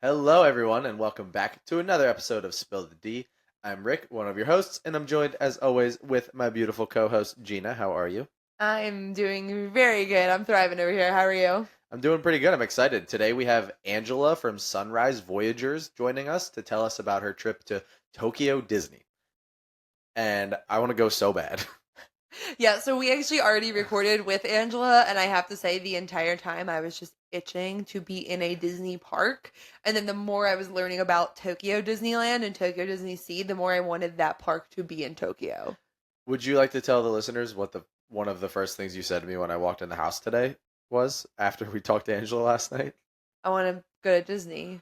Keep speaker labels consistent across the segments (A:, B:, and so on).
A: Hello, everyone, and welcome back to another episode of Spill the D. I'm Rick, one of your hosts, and I'm joined, as always, with my beautiful co-host, Gina. How are you?
B: I'm doing very good. I'm thriving over here. How are you?
A: I'm doing pretty good. I'm excited. Today we have Angela from Sunrise Voyagers joining us to tell us about her trip to Tokyo Disney. And I want to go so bad.
B: Yeah, so we actually already recorded with Angela, and I have to say, the entire time I was just itching to be in a Disney park. And then the more I was learning about Tokyo Disneyland and Tokyo Disney Sea, the more I wanted that park to be in Tokyo.
A: Would you like to tell the listeners what the one of the first things you said to me when I walked in the house today was after we talked to Angela last night?
B: I want to go to Disney.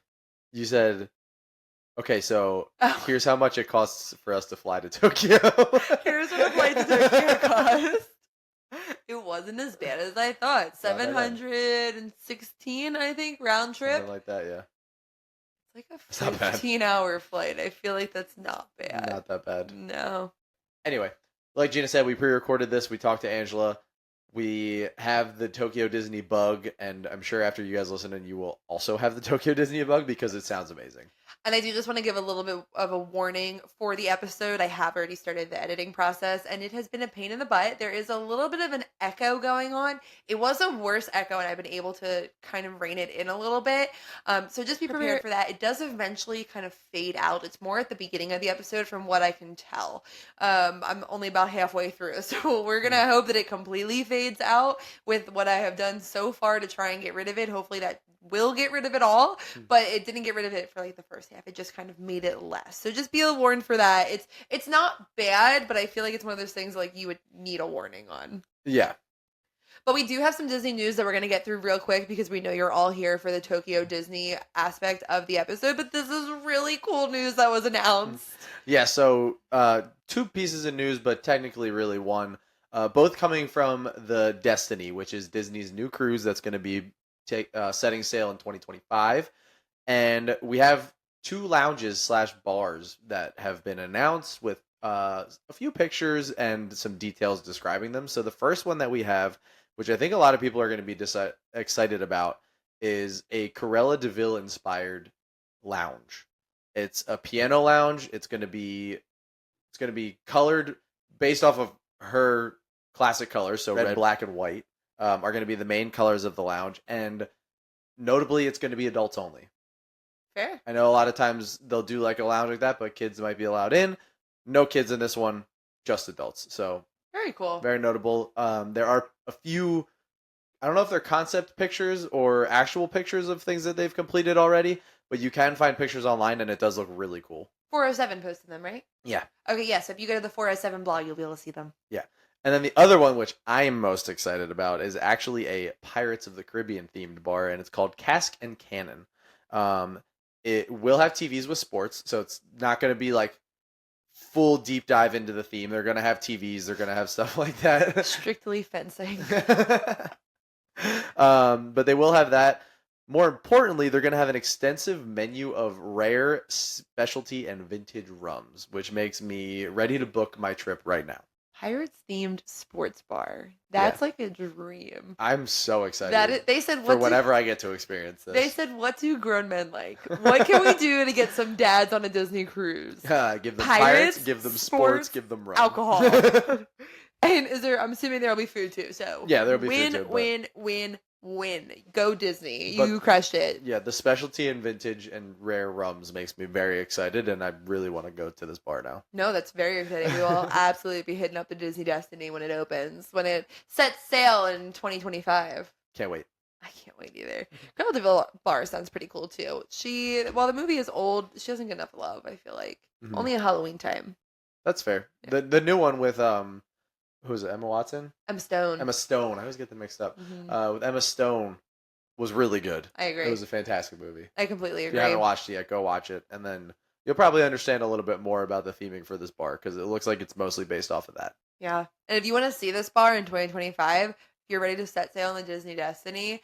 A: You said, okay, so
B: Oh,
A: here's how much it costs for us to fly to Tokyo.
B: here's what a flight to Tokyo cost. It wasn't as bad as I thought.
A: Not that bad.
B: 716, I think, round trip.
A: Something like that, yeah.
B: It's like
A: It's
B: a
A: not bad.
B: 15-hour flight. I feel like that's not bad.
A: Not that bad.
B: No.
A: Anyway, like Gina said, we pre-recorded this. We talked to Angela. We have the Tokyo Disney bug, and I'm sure after you guys listen, and you will also have the Tokyo Disney bug because it sounds amazing.
B: And I do just want to give a little bit of a warning for the episode. I have already started the editing process, and it has been a pain in the butt. There is a little bit of an echo going on. It was a worse echo, and I've been able to kind of rein it in a little bit. So just be prepared for that. It does eventually kind of fade out. It's more at the beginning of the episode, from what I can tell. I'm only about halfway through, so we're gonna hope that it completely fades out with what I have done so far to try and get rid of it. Hopefully that will get rid of it all, but it didn't get rid of it for like the first half. It just kind of made it less. So just be warned for that. It's not bad, but I feel like it's one of those things like you would need a warning on.
A: Yeah.
B: But we do have some Disney news that we're going to get through real quick because we know you're all here for the Tokyo Disney aspect of the episode, but this is really cool news that was announced.
A: Yeah, so two pieces of news, but technically really one. Both coming from the Destiny, which is Disney's new cruise that's going to be setting sail in 2025. And we have two lounges slash bars that have been announced with a few pictures and some details describing them. So the first one that we have, which I think a lot of people are going to be excited about, is a Corella Deville inspired lounge. It's a piano lounge. It's going to be colored based off of her classic colors, so red, black, and white are going to be the main colors of the lounge, and notably, it's going to be adults only.
B: Fair.
A: I know a lot of times they'll do like a lounge like that, but kids might be allowed in. No kids in this one, just adults. So
B: Very cool.
A: very notable. There are a few. I don't know if they're concept pictures or actual pictures of things that they've completed already, but you can find pictures online, and it does look really cool.
B: 407 posted them, right?
A: Yeah.
B: Okay, yes. If you go to the 407 blog, you'll be able to see them.
A: Yeah. And then the other one, which I am most excited about, is actually a Pirates of the Caribbean themed bar, and it's called Cask and Cannon. It will have TVs with sports, so it's not going to be like full deep dive into the theme. They're going to have TVs, they're going to have stuff like that.
B: Strictly fencing.
A: But they will have that. More importantly, they're going to have an extensive menu of rare, specialty, and vintage rums, which makes me ready to book my trip right now.
B: Pirates themed sports bar. That's like a dream.
A: I'm so excited.
B: They said
A: for whenever I get to experience this.
B: They said, "What do grown men like? What can we do to get some dads on a Disney cruise?
A: Give them pirates, give them sports, give them rum,
B: alcohol, and I'm assuming there'll be food too. So
A: yeah, there'll be food too.
B: Win. Go Disney! You crushed it.
A: Yeah, the specialty and vintage and rare rums makes me very excited, and I really want to go to this bar now.
B: No, that's very exciting. We will absolutely be hitting up the Disney Destiny when it opens, when it sets sail in 2025.
A: Can't wait.
B: I can't wait either. Carol DeVille bar sounds pretty cool too. While the movie is old, she doesn't get enough love. I feel like only at Halloween time.
A: That's fair. Yeah. The new one with who's it? Emma Watson?
B: Emma Stone.
A: Emma Stone. I always get them mixed up. With Emma Stone was really good.
B: I agree.
A: It was a fantastic movie.
B: I completely agree.
A: If you haven't watched it yet, go watch it, and then you'll probably understand a little bit more about the theming for this bar because it looks like it's mostly based off of that.
B: Yeah, and if you want to see this bar in 2025, if you're ready to set sail on the Disney Destiny,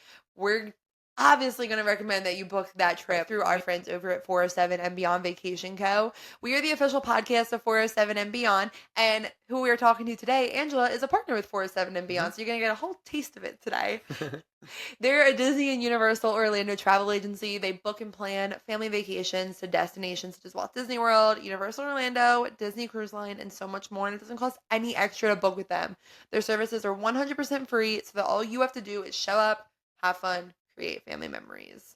B: obviously going to recommend that you book that trip through our friends over at 407 and Beyond Vacation Co. We are the official podcast of 407 and Beyond, and who we are talking to today, Angela, is a partner with 407 and Beyond, so you're going to get a whole taste of it today. They're a Disney and Universal Orlando travel agency. They book and plan family vacations to destinations such as Walt Disney World, Universal Orlando, Disney Cruise Line, and so much more. And it doesn't cost any extra to book with them. Their services are 100% free, so that all you have to do is show up, have fun, create family memories.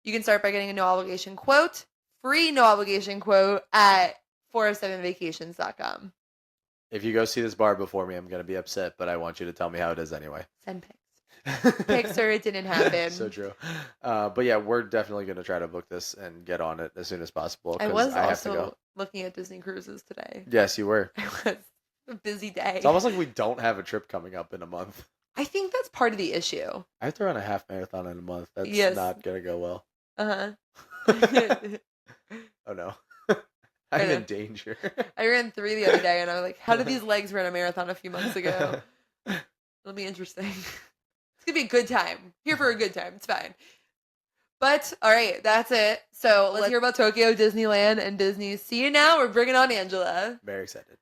B: You can start by getting a no obligation quote, free no obligation quote at 407vacations.com.
A: If you go see this bar before me, I'm going to be upset, but I want you to tell me how it is anyway.
B: Send pics. Pics or it didn't happen.
A: So true. But yeah, we're definitely going to try to book this and get on it as soon as possible.
B: I was
A: have to
B: also
A: go.
B: looking at Disney cruises today.
A: Yes, you were.
B: It was a busy day.
A: It's almost like we don't have a trip coming up in a month.
B: I think that's part of the issue.
A: I have to run a half marathon in a month. That's not going to go well. Oh no. I'm in danger.
B: I ran 3 the other day and I was like, how did these legs run a marathon a few months ago? It'll be interesting. It's going to be a good time. Here for a good time. It's fine. But, all right, that's it. So let's hear about Tokyo Disneyland and Disney. See you now. We're bringing on Angela.
A: Very excited.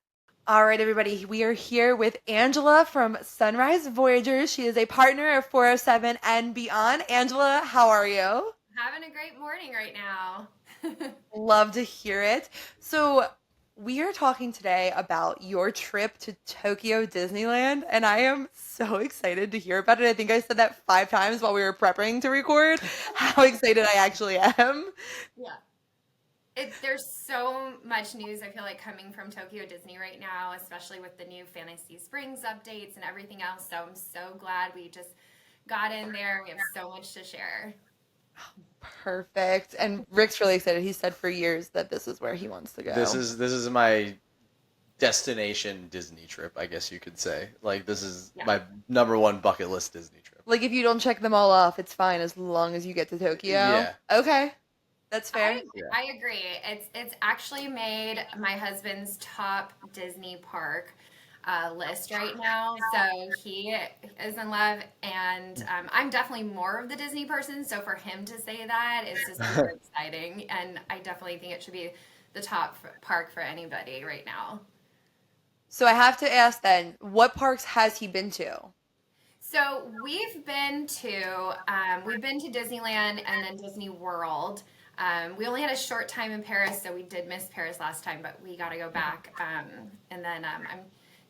B: All right, everybody. We are here with Angela from Sunrise Voyagers. She is a partner of 407 and Beyond. Angela, how are you?
C: Having a great morning right now.
B: Love to hear it. So we are talking today about your trip to Tokyo Disneyland, and I am so excited to hear about it. I think I said that 5 times while we were prepping to record, how excited I actually am.
C: Yeah. There's so much news, I feel like, coming from Tokyo Disney right now, especially with the new Fantasy Springs updates and everything else. So I'm so glad we just got in there. We have so much to share.
B: Perfect. And Rick's really excited. He said for years that this is where he wants to go.
A: This is my destination Disney trip, I guess you could say. Like, this is my number 1 bucket list Disney trip.
B: Like, if you don't check them all off, it's fine as long as you get to Tokyo.
A: Yeah.
B: Okay. That's fair.
C: I agree. It's actually made my husband's top Disney park list right now, so he is in love, and I'm definitely more of the Disney person, so for him to say that is just super exciting, and I definitely think it should be the top park for anybody right now.
B: So I have to ask then, what parks has he been to?
C: So we've been to Disneyland and then Disney World. We only had a short time in Paris, so we did miss Paris last time, but we got to go back. And then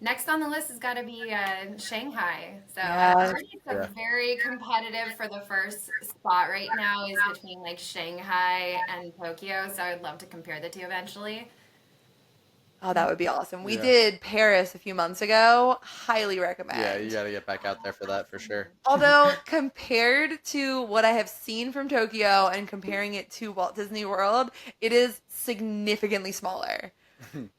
C: next on the list has got to be Shanghai. So it's very competitive for the first spot right now is between like Shanghai and Tokyo. So I'd love to compare the two eventually.
B: Oh, that would be awesome. We did Paris a few months ago. Highly recommend.
A: Yeah, you got to get back out there for that for sure.
B: Although compared to what I have seen from Tokyo and comparing it to Walt Disney World, it is significantly smaller.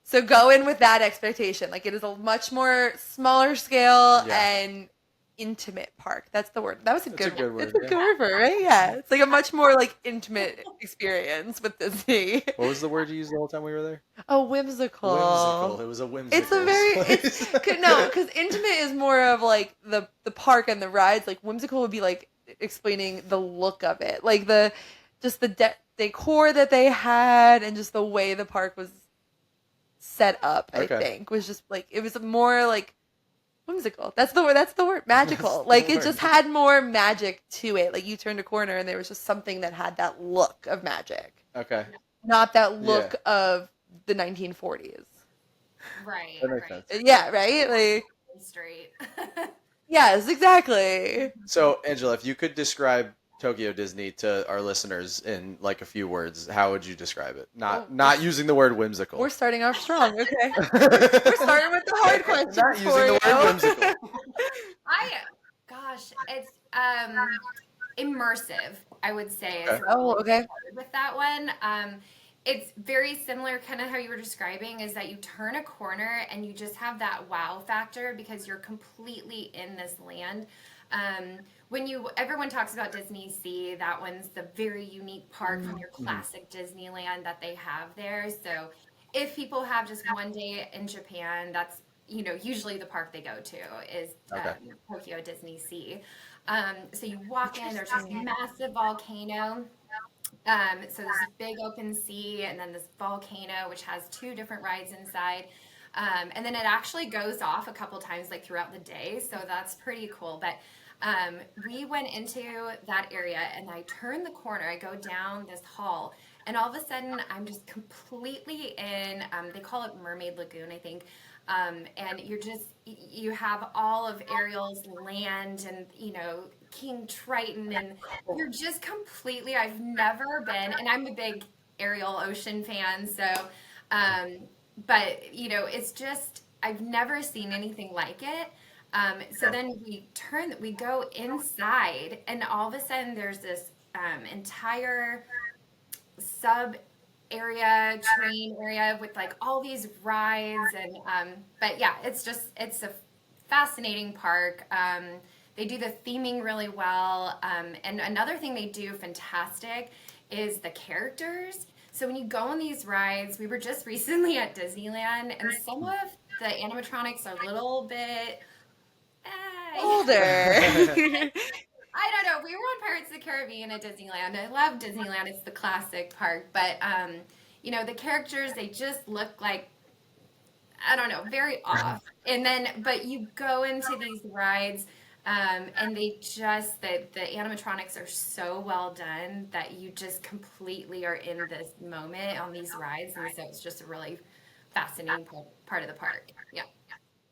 B: So go in with that expectation. Like, it is a much more smaller scale and intimate park. That's the word. That was a good word. It's a good word for it, right? Yeah. It's like a much more like intimate experience with Disney.
A: What was the word you used the whole time we were there?
B: Oh, whimsical.
A: Whimsical. It was a whimsical.
B: It's a very no, because intimate is more of like the park and the rides. Like, whimsical would be like explaining the look of it, like the decor that they had, and just the way the park was set up. I think was just like, it was more like whimsical. That's the word. Magical. Like, it just had more magic to it. Like, you turned a corner and there was just something that had that look of magic.
A: Okay.
B: Not that look of the 1940s.
C: Right.
A: That makes sense.
B: Yeah, right? Like,
C: straight.
B: yes, exactly.
A: So, Angela, if you could describe Tokyo Disney to our listeners in like a few words, how would you describe it? Not using the word whimsical.
B: We're starting off strong, okay? We're starting with the hard questions.
A: Not using the word whimsical.
C: It's immersive, I would say.
B: Okay.
C: With that one, it's very similar, kind of how you were describing, is that you turn a corner and you just have that wow factor because you're completely in this land. Everyone talks about Disney Sea, that one's the very unique park from your classic Disneyland that they have there. So if people have just one day in Japan, that's, usually the park they go to is Tokyo Disney Sea. So you walk in, there's this massive volcano. So there's a big open sea and then this volcano, which has two different rides inside. And then it actually goes off a couple times like throughout the day. So that's pretty cool. But we went into that area and I turn the corner, I go down this hall, and all of a sudden I'm just completely in, they call it Mermaid Lagoon, I think. And you have all of Ariel's land and, King Triton, and you're just completely, I've never been, and I'm a big Ariel Ocean fan, so, um, but, it's just, I've never seen anything like it. So then we go inside, and all of a sudden there's this entire sub train area with like all these rides and but yeah, it's a fascinating park. They do the theming really well, and another thing they do fantastic is the characters. So when you go on these rides, we were just recently at Disneyland, and some of the animatronics are a little bit
B: Older.
C: I don't know. We were on Pirates of the Caribbean at Disneyland. I love Disneyland. It's the classic park. But, the characters, they just look like, I don't know, very off. And then, but you go into these rides, and the animatronics are so well done that you just completely are in this moment on these rides. And so it's just a really fascinating part of the park. Yeah.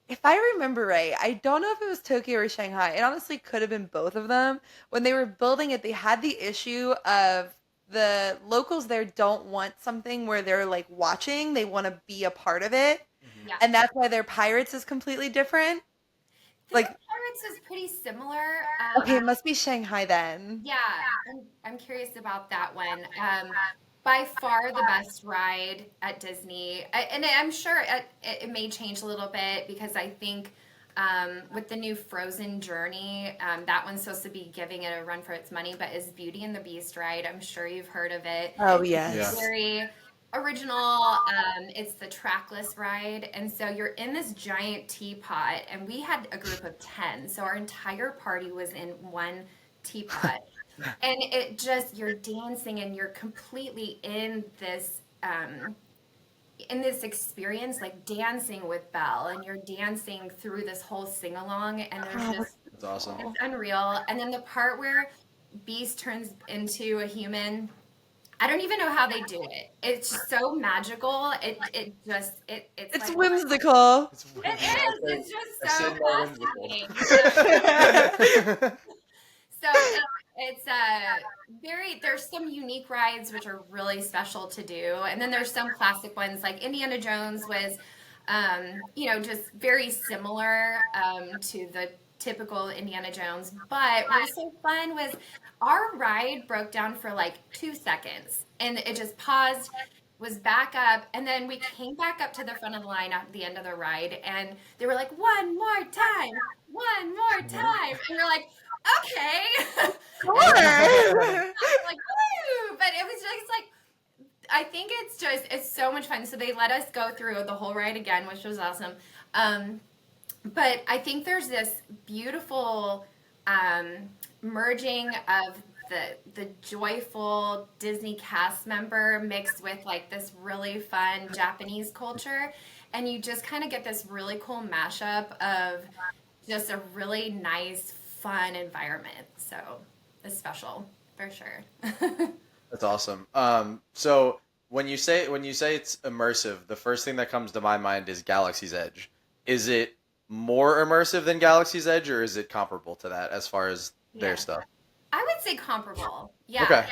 B: If I remember right, I don't know if it was Tokyo or Shanghai. It honestly could have been both of them. When they were building it, they had the issue of the locals there don't want something where they're like watching. They want to be a part of it.
C: Yeah.
B: And that's why their pirates is completely different.
C: Like Pirates is pretty similar.
B: Okay, it must be Shanghai then.
C: Yeah, I'm curious about that one. By far the best ride at Disney, and I'm sure it may change a little bit because I think with the new Frozen Journey, that one's supposed to be giving it a run for its money, but is Beauty and the Beast ride. I'm sure you've heard of it.
B: Oh, yes.
C: It's very original. It's the trackless ride, and so you're in this giant teapot, and we had a group of 10, so our entire party was in one teapot. And it just, you're dancing and you're completely in this experience, like dancing with Belle, and you're dancing through this whole sing along, and there's just,
A: That's awesome.
C: it's unreal. And then the part where Beast turns into a human, I don't even know how they do it. It's so magical. It's like,
B: whimsical.
C: it is. It's just so fascinating. So it's there's some unique rides which are really special to do, and then there's some classic ones like Indiana Jones was, just very similar to the typical Indiana Jones. But what was so fun was our ride broke down for like 2 seconds, and it just paused, was back up, and then we came back up to the front of the line at the end of the ride, and they were like, one more time, and we're like, okay.
B: Sure.
C: Like, woo! But it was just like, I think it's so much fun. So they let us go through the whole ride again, which was awesome. But I think there's this beautiful merging of the joyful Disney cast member mixed with like this really fun Japanese culture, and you just kind of get this really cool mashup of just a really nice, fun environment. So it's special for sure.
A: That's awesome. So when you say it's immersive, the first thing that comes to my mind is Galaxy's Edge. Is it more immersive than Galaxy's Edge, or is it comparable to that as far as their stuff?
C: I would say comparable. Yeah,
A: Okay.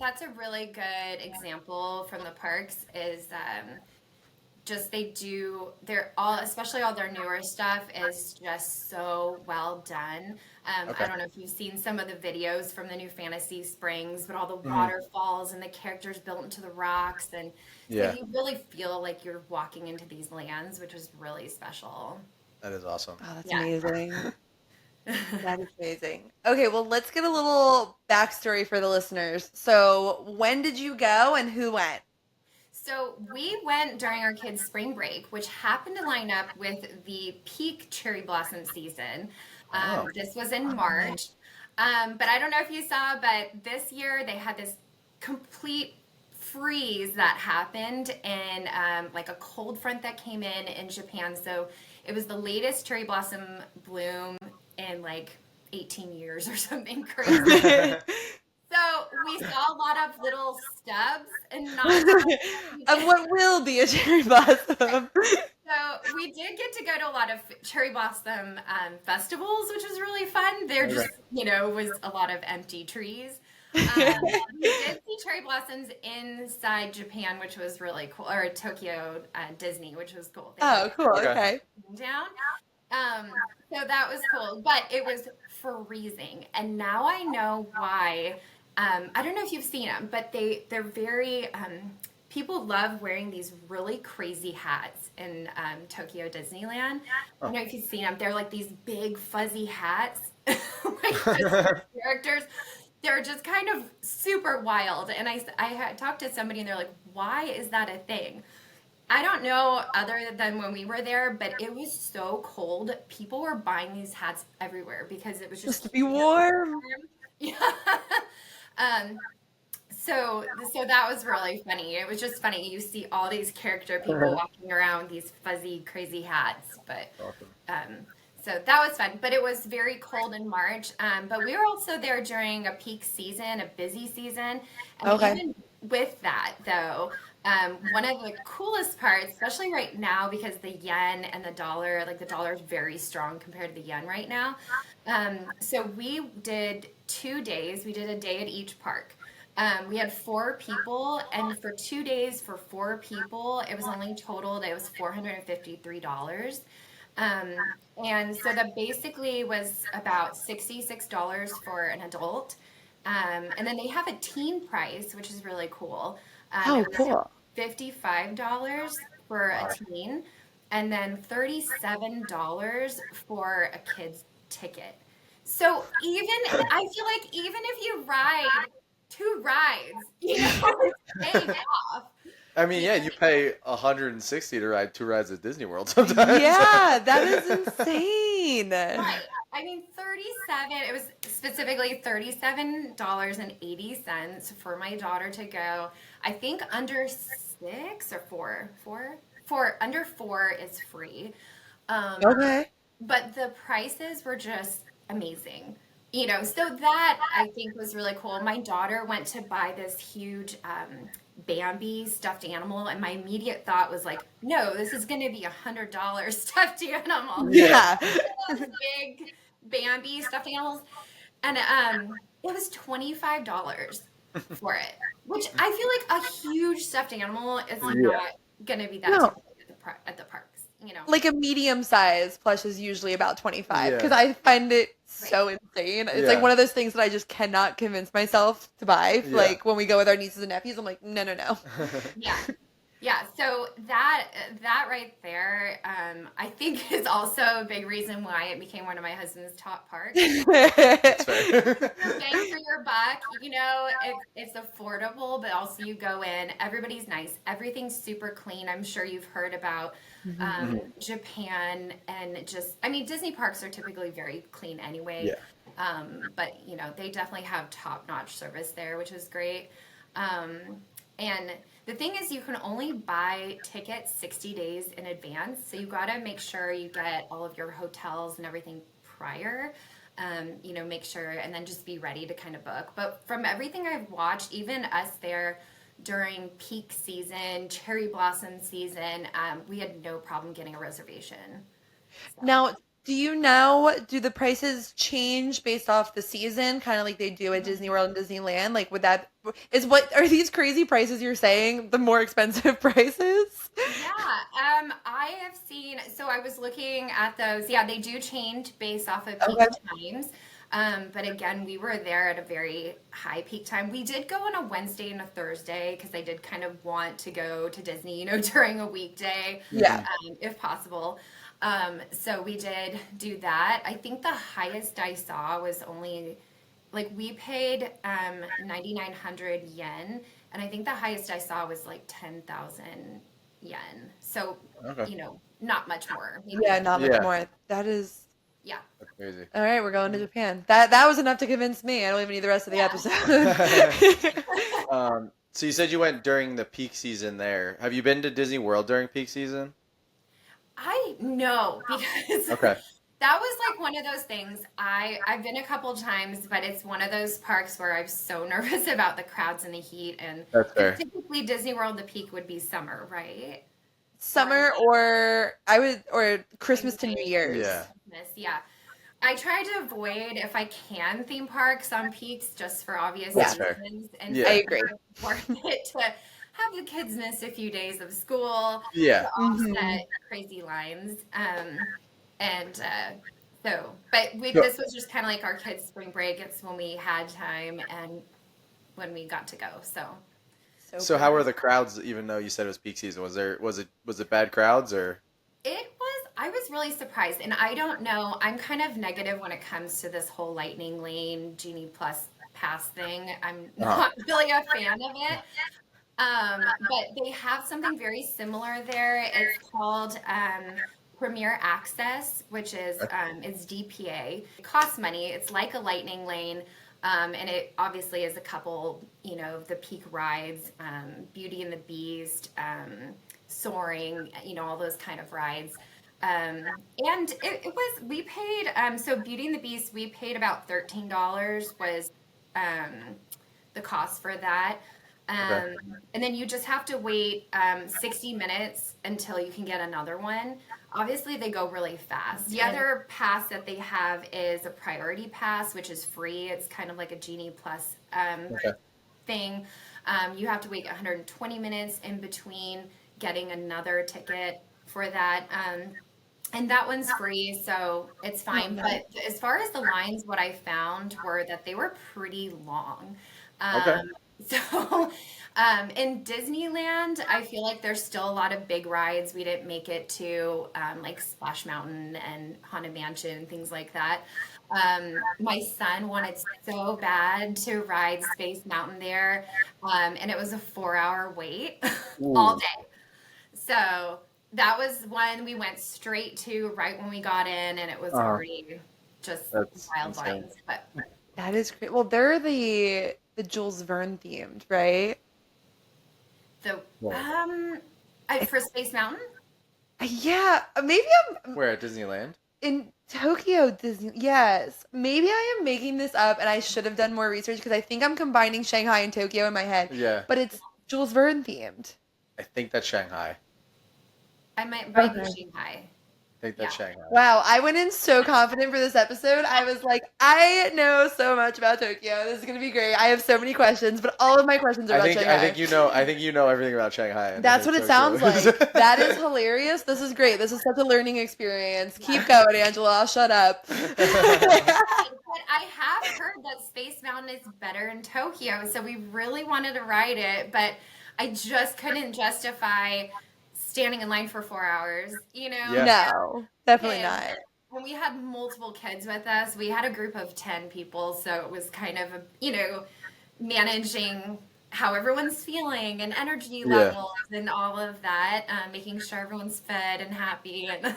C: That's a really good example from the parks. Is just especially all their newer stuff is just so well done.
A: Okay.
C: I don't know if you've seen some of the videos from the new Fantasy Springs, but all the waterfalls and the characters built into the rocks, and so you really feel like you're walking into these lands, which is really special.
A: That is awesome.
B: Oh, that's amazing. That is amazing. Okay, well, let's get a little backstory for the listeners. So, when did you go and who went?
C: So we went during our kids' spring break, which happened to line up with the peak cherry blossom season. This was in March. But I don't know if you saw, but this year they had this complete freeze that happened in like a cold front that came in Japan. So it was the latest cherry blossom bloom in like 18 years or something crazy. So we saw a lot of little stubs and not
B: Of what will be a cherry blossom.
C: so we did get to go to a lot of cherry blossom festivals, which was really fun. There just, was a lot of empty trees. We did see cherry blossoms inside Japan, which was really cool, or Tokyo Disney, which was cool.
B: Oh, cool. Okay.
C: Down. So that was cool, but it was freezing, and now I know why. I don't know if you've seen them, but they're very. People love wearing these really crazy hats in Tokyo Disneyland. I don't know if you've seen them. They're like these big fuzzy hats, like characters. They're just kind of super wild. And I had talked to somebody, and they're like, "Why is that a thing?" I don't know other than when we were there, but it was so cold. People were buying these hats everywhere because it was
B: Just to be warm.
C: Yeah. So that was really funny. It was just funny. You see all these character people walking around with these fuzzy, crazy hats. But so that was fun. But it was very cold in March. But we were also there during a peak season, a busy season. And even with that, though, one of the coolest parts, especially right now, because the yen and the dollar, like the dollar is very strong compared to the yen right now. So we did 2 days. We did a day at each park. We had 4 people, and for 2 days for 4 people, it was only totaled, it was $453. And so that basically was about $66 for an adult. And then they have a teen price, which is really cool.
B: Cool.
C: $55 for a teen, and then $37 for a kid's ticket. So I feel like even if you ride 2 rides, it's paying off.
A: I mean, yeah, you pay $160 to ride 2 rides at Disney World sometimes.
B: Yeah, that is insane.
C: Right. I mean, 37, it was specifically $37.80 for my daughter to go. I think under 6 or 4, under 4 is free.
B: Okay.
C: But the prices were just amazing. So that I think was really cool. My daughter went to buy this huge Bambi stuffed animal, and my immediate thought was like, no, this is going to be $100 stuffed animal.
B: Yeah.
C: Those big Bambi stuffed animals. And it was $25 for it, which I feel like a huge stuffed animal is not going to be that typical at the parks.
B: Like a medium size plush is usually about 25 because I find it so insane. It's like one of those things that I just cannot convince myself to buy. Like when we go with our nieces and nephews, I'm like, no. Yeah. So that right there, I think is also a big reason why it became one of my husband's top parks.
A: That's fair.
C: Bang for your buck, it's affordable, but also you go in, everybody's nice, everything's super clean. I'm sure you've heard about Japan, and Disney parks are typically very clean anyway. But they definitely have top-notch service there, which is great. And the thing is, you can only buy tickets 60 days in advance, so you got to make sure you get all of your hotels and everything prior. Make sure, and then just be ready to kind of book. But from everything I've watched, even us there during peak season, cherry blossom season, we had no problem getting a reservation. So.
B: Now, do the prices change based off the season, kind of like they do at Disney World and Disneyland? Like, are these crazy prices you're saying the more expensive prices?
C: Yeah, I have seen, so I was looking at those. Yeah, they do change based off of peak times. But again, we were there at a very high peak time. We did go on a Wednesday and a Thursday because I did kind of want to go to Disney, during a weekday, if possible. So we did do that. I think the highest I saw was only, like, we paid 9,900 yen, and I think the highest I saw was like 10,000 yen. So, not much more.
B: Not much more. That is...
C: Yeah.
A: That's crazy.
B: All right, we're going to Japan. That was enough to convince me. I don't even need the rest of the
C: Yeah.
B: episode.
A: So you said you went during the peak season there. Have you been to Disney World during peak season?
C: I know because
A: Okay.
C: that was like one of those things. I've been a couple times, but it's one of those parks where I'm so nervous about the crowds and the heat, and
A: That's
C: because
A: fair.
C: typically Disney World the peak would be summer, right?
B: Summer or
C: Like
B: Christmas to New
C: May,
B: Year's.
A: Yeah.
C: Christmas, yeah. I try to avoid, if I can, theme parks on peaks just for obvious
B: Yeah.
A: That's fair.
C: reasons. And
A: Yeah.
C: so
B: I
C: it's
B: agree.
C: worth it to have the kids miss a few days of school to
A: Yeah.
B: Mhm.
C: offset crazy lines. And so, but
A: So,
C: this was just kind of like our kids' spring break. It's when we had time and when we got to go. So
A: so how were the crowds? Even though you said it was peak season, was it bad crowds or?
C: I was really surprised. And I don't know, I'm kind of negative when it comes to this whole Lightning Lane Genie Plus pass thing. I'm
A: Uh-huh.
C: not really a fan of it. But they have something very similar there. It's called Premier Access, which is it's DPA. It costs money. It's like a lightning lane, and it obviously is a couple, of the peak rides, Beauty and the Beast, Soaring, all those kind of rides. And it was we paid so Beauty and the Beast we paid about $13 was um, the cost for that.
A: Okay.
C: And then you just have to wait 60 minutes until you can get another one. Obviously, they go really fast. The other pass that they have is a priority pass, which is free. It's kind of like a Genie Plus
A: Okay.
C: thing. You have to wait 120 minutes in between getting another ticket for that. And that one's free, so it's fine. But as far as the lines, what I found were that they were pretty long.
A: Okay.
C: So, in Disneyland, I feel like there's still a lot of big rides. We didn't make it to like Splash Mountain and Haunted Mansion and things like that. My son wanted so bad to ride Space Mountain there, and it was a 4-hour wait all
A: Ooh.
C: day. So that was one we went straight to right when we got in, and it was
A: Uh,
C: already just
A: that's
C: wild
A: insane.
C: lines. But
B: That is great. Well, they're the Jules Verne themed, right?
C: the
A: Yeah.
C: for Space Mountain.
B: Yeah, maybe I'm
A: Where at Disneyland?
B: in Tokyo Disney. Yes, maybe I am making this up, and I should have done more research because I think I'm combining Shanghai and Tokyo in my head.
A: Yeah.
B: But it's Jules Verne themed.
A: I think that's Shanghai.
C: I might be
B: Okay.
C: Shanghai.
A: I think that's
C: Yeah.
A: Shanghai.
B: Wow, I went in so confident for this episode. I was like, I know so much about Tokyo. This is gonna be great. I have so many questions, but all of my questions are
A: I
B: about
A: think
B: Shanghai.
A: I think you know everything about Shanghai. And I
B: That's
A: think
B: what it
A: Tokyo
B: sounds like.
A: is-
B: That is hilarious. This is great. This is such a learning experience. Keep going, Angela. I'll shut up.
C: But I have heard that Space Mountain is better in Tokyo, so we really wanted to ride it, but I just couldn't justify standing in line for 4 hours,
A: Yeah.
B: No, definitely
C: And
B: not.
C: when we had multiple kids with us, we had a group of 10 people, so it was kind of, managing how everyone's feeling and energy
A: Yeah.
C: levels and all of that, making sure everyone's fed and happy. And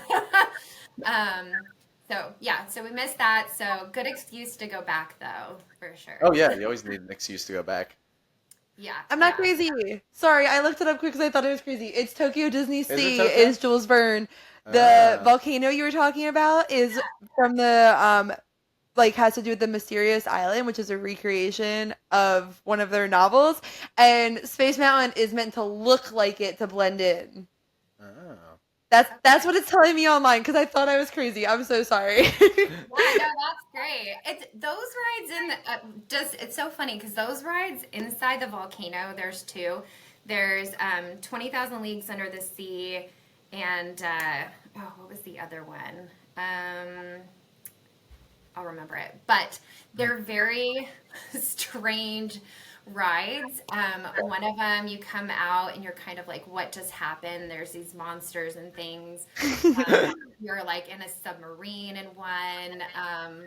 C: so we missed that. So good excuse to go back, though, for sure.
A: Oh yeah, you always need an excuse to go back.
C: Yeah.
B: I'm not
C: yeah.
B: crazy. Sorry, I looked it up quick because I thought it was crazy. It's Tokyo Disney
A: it
B: Sea
A: Tokyo?
B: is Jules Verne. The
A: Ah.
B: volcano you were talking about is from the has to do with the Mysterious Island, which is a recreation of one of their novels. And Space Mountain is meant to look like it to blend in.
A: Oh.
B: That's what it's telling me online because I thought I was crazy. I'm so sorry.
C: Yeah, no, that's great. It's those rides in the it's so funny because those rides inside the volcano. There's two. There's 20,000 Leagues Under the Sea, and what was the other one? I'll remember it. But they're very strange rides. One of them, you come out and you're kind of like, what just happened? There's these monsters and things. You're like in a submarine in one.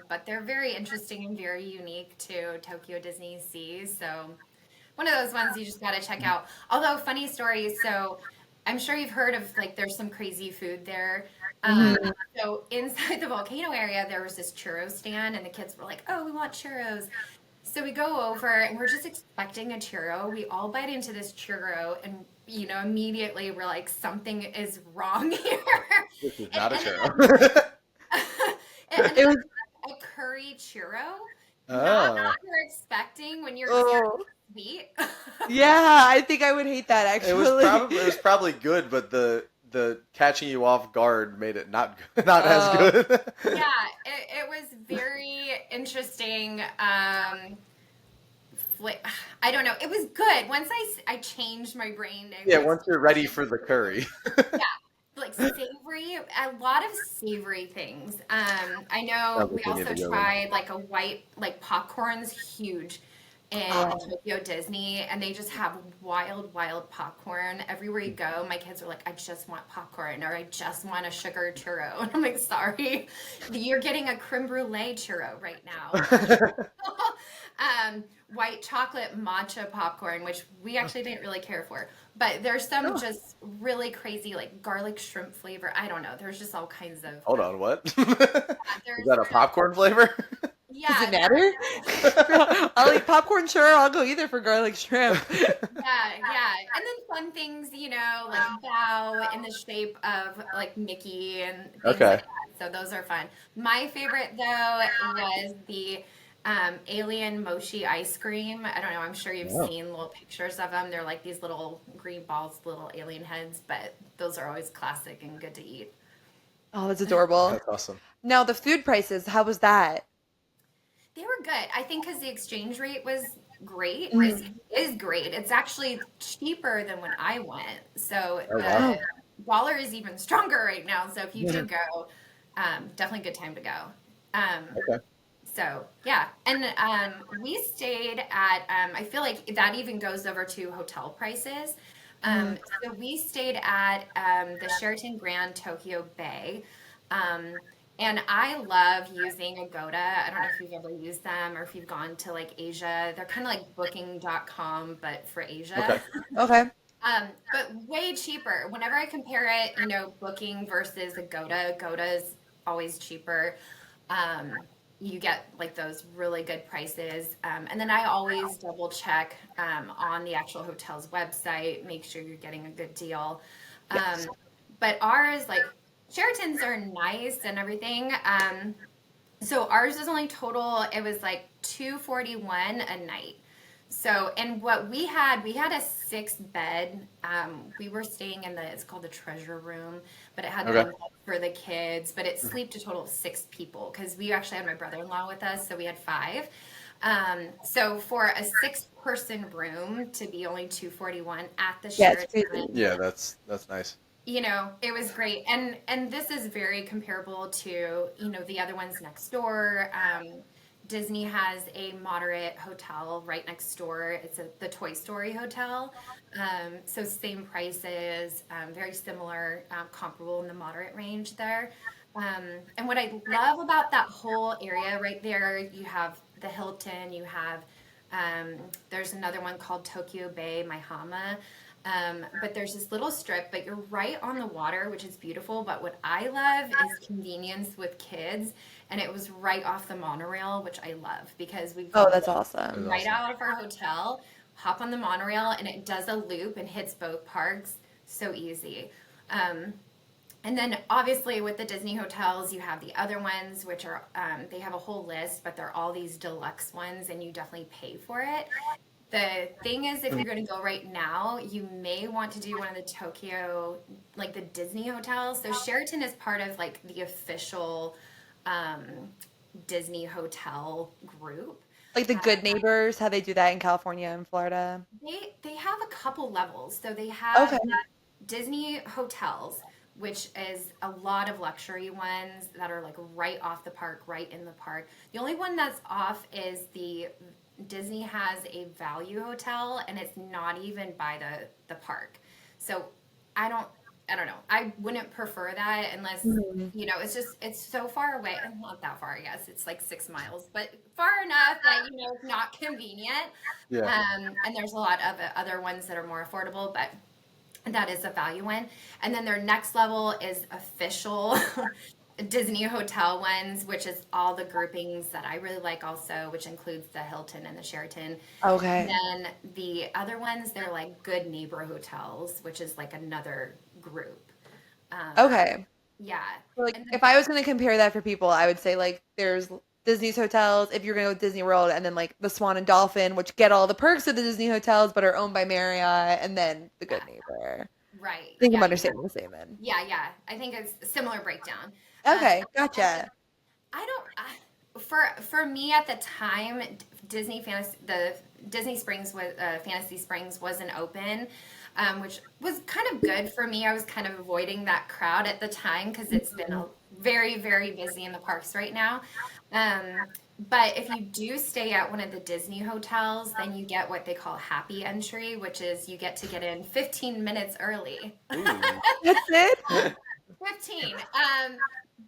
C: But they're very interesting and very unique to Tokyo Disney Sea. So one of those ones you just got to check out. Although, funny story, so I'm sure you've heard of like there's some crazy food there. Um, so inside the volcano area, there was this churro stand, and the kids were like, "Oh, we want churros." So we go over, and we're just expecting a churro. We all bite into this churro, and immediately we're like, "Something is wrong here."
A: This is
C: And
A: not a
C: ended
A: churro.
C: up, it ended
B: It
C: up
B: was
C: a curry churro, not
A: Oh.
C: what you're expecting when you're used to
B: oh
C: sweet.
B: yeah, I think I would hate that
A: It was
B: actually.
A: probably good, but the catching you off guard made it not good, not as
B: Oh.
A: good.
C: Yeah, it was very interesting. I don't know. It was good. Once I changed my brain to
A: Yeah, once you're ready for the curry.
C: yeah, like savory, a lot of savory things. I know
A: Sounds
C: we
A: like we need
C: also
A: to go then.
C: tried like a white, like popcorn's huge in
B: Oh.
C: Tokyo Disney, and they just have wild, wild popcorn everywhere you go. My kids are like, I just want popcorn, or I just want a sugar churro. And I'm like, sorry, you're getting a creme brulee churro right now. White chocolate matcha popcorn, which we actually didn't really care for. But there's some
B: Oh.
C: just really crazy, like garlic shrimp flavor. I don't know. There's just all kinds of.
A: Hold on, what? Is
C: There's
A: that a popcorn flavor?
B: Does it
C: yeah,
B: matter? I'll eat popcorn, sure. I'll go either for garlic shrimp.
C: yeah. And then fun things, like bow in the shape of like Mickey and things
A: Okay.
C: like that. So those are fun. My favorite though was the alien mochi ice cream. I don't know. I'm sure you've
A: Wow.
C: seen little pictures of them. They're like these little green balls, little alien heads, but those are always classic and good to eat.
B: Oh, that's adorable.
A: That's awesome.
B: Now the food prices, how was that?
C: They were good. I think because the exchange rate was great.
B: Mhm.
C: Is great. It's actually cheaper than when I went. So
A: Oh,
C: the
A: wow.
C: dollar is even stronger right now. So if you do
A: Mhm.
C: go, definitely a good time to go. Um,
A: Okay.
C: so yeah, and we stayed at. I feel like that even goes over to hotel prices.
B: Mhm.
C: So we stayed at the Sheraton Grand Tokyo Bay. Um, and I love using Agoda. I don't know if you've ever used them or if you've gone to like Asia. They're kind of like booking.com, but for Asia.
A: Okay.
B: Okay.
C: But way cheaper. Whenever I compare it, booking versus Agoda, Agoda is always cheaper. Um, you get like those really good prices. And then I always double check on the actual hotel's website, make sure you're getting a good deal. Um,
B: Yes.
C: but ours, like Sheratons are nice and everything. So ours is only total, it was like 241 a night. So, and what we had a 6 bed. We were staying in it's called the treasure room, but it had
A: Okay.
C: one bed for the kids, but it slept a total of 6 people because we actually had my brother-in-law with us, so we had 5. So for a 6-person room to be only 241 at the
B: Yeah, it's crazy.
C: Sheraton,
A: Yeah, that's nice.
C: it was great. And this is very comparable to, the other ones next door. Disney has a moderate hotel right next door. It's the Toy Story Hotel. So same prices, very similar, comparable in the moderate range there. And what I love about that whole area right there, you have the Hilton, you have there's another one called Tokyo Bay Maihama. But there's this little strip, but you're right on the water, which is beautiful. But what I love is convenience with kids, and it was right off the monorail, which I love because we
B: Oh,
C: can
B: that's
C: walk
B: awesome.
C: right
A: Awesome.
C: out of our hotel, hop on the monorail, and it does a loop and hits both parks. So easy. Um, and then obviously with the Disney hotels, you have the other ones, which are they have a whole list, but they're all these deluxe ones, and you definitely pay for it. The thing is, if you're going to go right now, you may want to do one of the Tokyo, like the Disney hotels. So Sheraton is part of like the official um, Disney hotel group.
B: Like the
C: Uh,
B: Good Neighbors, how they do that in California and Florida.
C: they have a couple levels. So they
B: Okay.
C: have Disney hotels, which is a lot of luxury ones that are like right off the park, right in the park. The only one that's off is the Disney has a value hotel, and it's not even by the park. So I don't I don't know. I wouldn't prefer that unless
B: Mhm.
C: it's so far away. Not that far, I guess. It's like 6 miles, but far enough that it's not convenient.
A: Yeah.
C: And there's a lot of other ones that are more affordable, but That is a value one. And then their next level is official Disney hotel ones, which is all the groupings that I really like also, which includes the Hilton and the Sheraton. And
B: Okay.
C: then the other ones, they're like good neighbor hotels, which is like another group. Um,
B: Okay.
C: yeah.
B: So, like,
C: And the
B: if I was going to compare that for people, I would say like there's Disney's hotels if you're going to go with Disney World, and then like the Swan and Dolphin, which get all the perks of the Disney hotels but are owned by Marriott, and then the Good
C: yeah,
B: Neighbor.
C: right.
B: I think I'm
C: Yeah,
B: understanding the same then.
C: yeah. I think it's a similar breakdown.
B: Okay,
C: And
B: gotcha.
C: I don't for me at the time the Disney Springs was Fantasy Springs wasn't open, which was kind of good for me. I was kind of avoiding that crowd at the time because it's been a very busy in the parks right now. Um, but if you do stay at one of the Disney hotels, then you get what they call happy entry, which is you get to get in 15 minutes early.
A: Ooh.
B: That's it?
C: 15.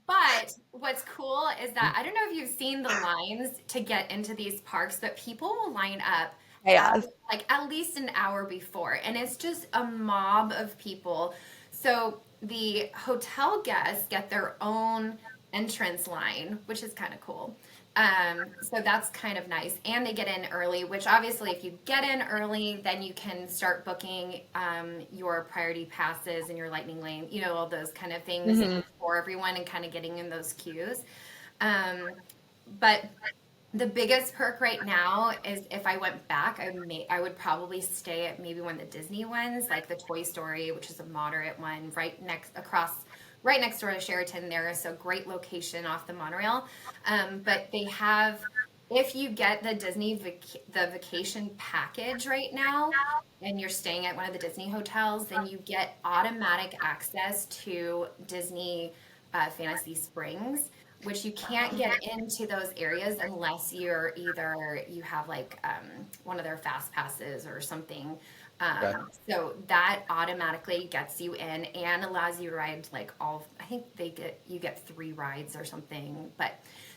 C: But what's cool is that I don't know if you've seen the lines to get into these parks, but people will line up at,
B: Chaos.
C: like at least an hour before, and it's just a mob of people. So the hotel guests get their own entrance line, which is kind of cool. So that's kind of nice. And they get in early, which obviously, if you get in early, then you can start booking your priority passes and your lightning lane, all those kind of things
B: Hmm.
C: for everyone and kind of getting in those queues. Um, but the biggest perk right now is if I went back, I would probably stay at maybe one of the Disney ones, like the Toy Story, which is a moderate one, right next door to Sheraton. There is a great location off the monorail, but they have. If you get the the vacation package right now, and you're staying at one of the Disney hotels, then you get automatic access to Disney Fantasy Springs, which you can't get into those areas unless you have like one of their fast passes or something.
A: Okay.
C: So that automatically gets you in and allows you to ride like I think you get 3 rides or something, but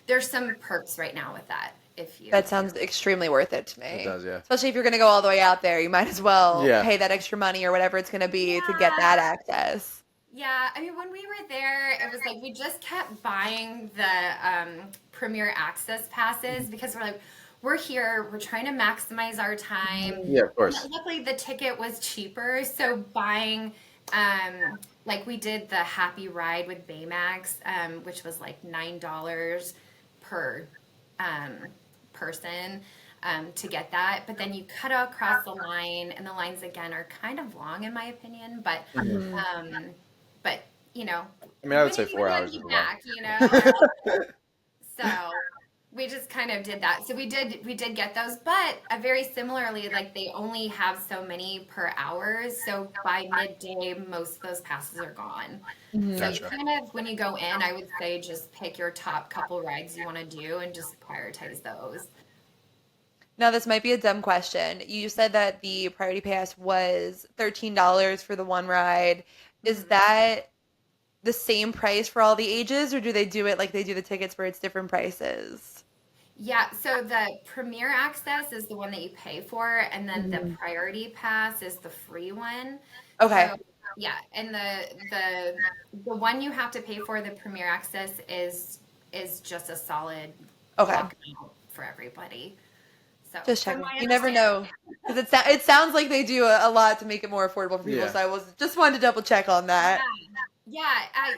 C: there's some perks right now with that if you.
B: That sounds extremely worth it to
A: It
B: me.
A: does, yeah.
B: Especially if you're going to go all the way out there, you might as well
A: Yeah.
B: pay that extra money or whatever it's going to be to get
C: Yeah.
B: that access.
C: Yeah, I mean, when we were there, it was like we just kept buying the Premier Access passes because we're like, we're here, we're trying to maximize our time.
B: Mhm.
A: Yeah, of course.
C: Luckily, the ticket was cheaper, so buying, like we did the Happy Ride with Baymax, which was like $9 per um, person. To get that, but then you cut across the line, and the lines again are kind of long in my opinion. But
A: Mhm.
B: Mhm.
C: um, but you know,
A: I mean, I would
C: when
A: say
C: you
A: four
C: want
A: hours
C: to
A: is
C: be
A: a lot.
C: back, so we just kind of did that. So we did get those, but very similarly, like they only have so many per hour. So by midday, most of those passes are gone. So
B: Mhm.
C: you
A: Gotcha.
C: kind of, when you go in, I would say just pick your top couple rides you want to do and just prioritize those.
B: Now, this might be a dumb question. You said that the priority pass was $13 for the one ride. Is
C: Mhm.
B: that the same price for all the ages, or do they do it like they do the tickets where it's different prices?
C: Yeah, so the Premier Access is the one that you pay for, and then the
B: Mhm.
C: Priority Pass is the free one.
B: Okay.
C: So yeah, and the one you have to pay for, the Premier Access, is just a solid
B: Okay.
C: block amount for everybody. So
B: Just
C: from
B: checking.
C: my
B: You never
C: understanding.
B: know. Because it sounds like they do a lot to make it more affordable for people.
A: Yeah.
B: So I was just wanted to double check on
C: Yeah,
B: that.
C: yeah.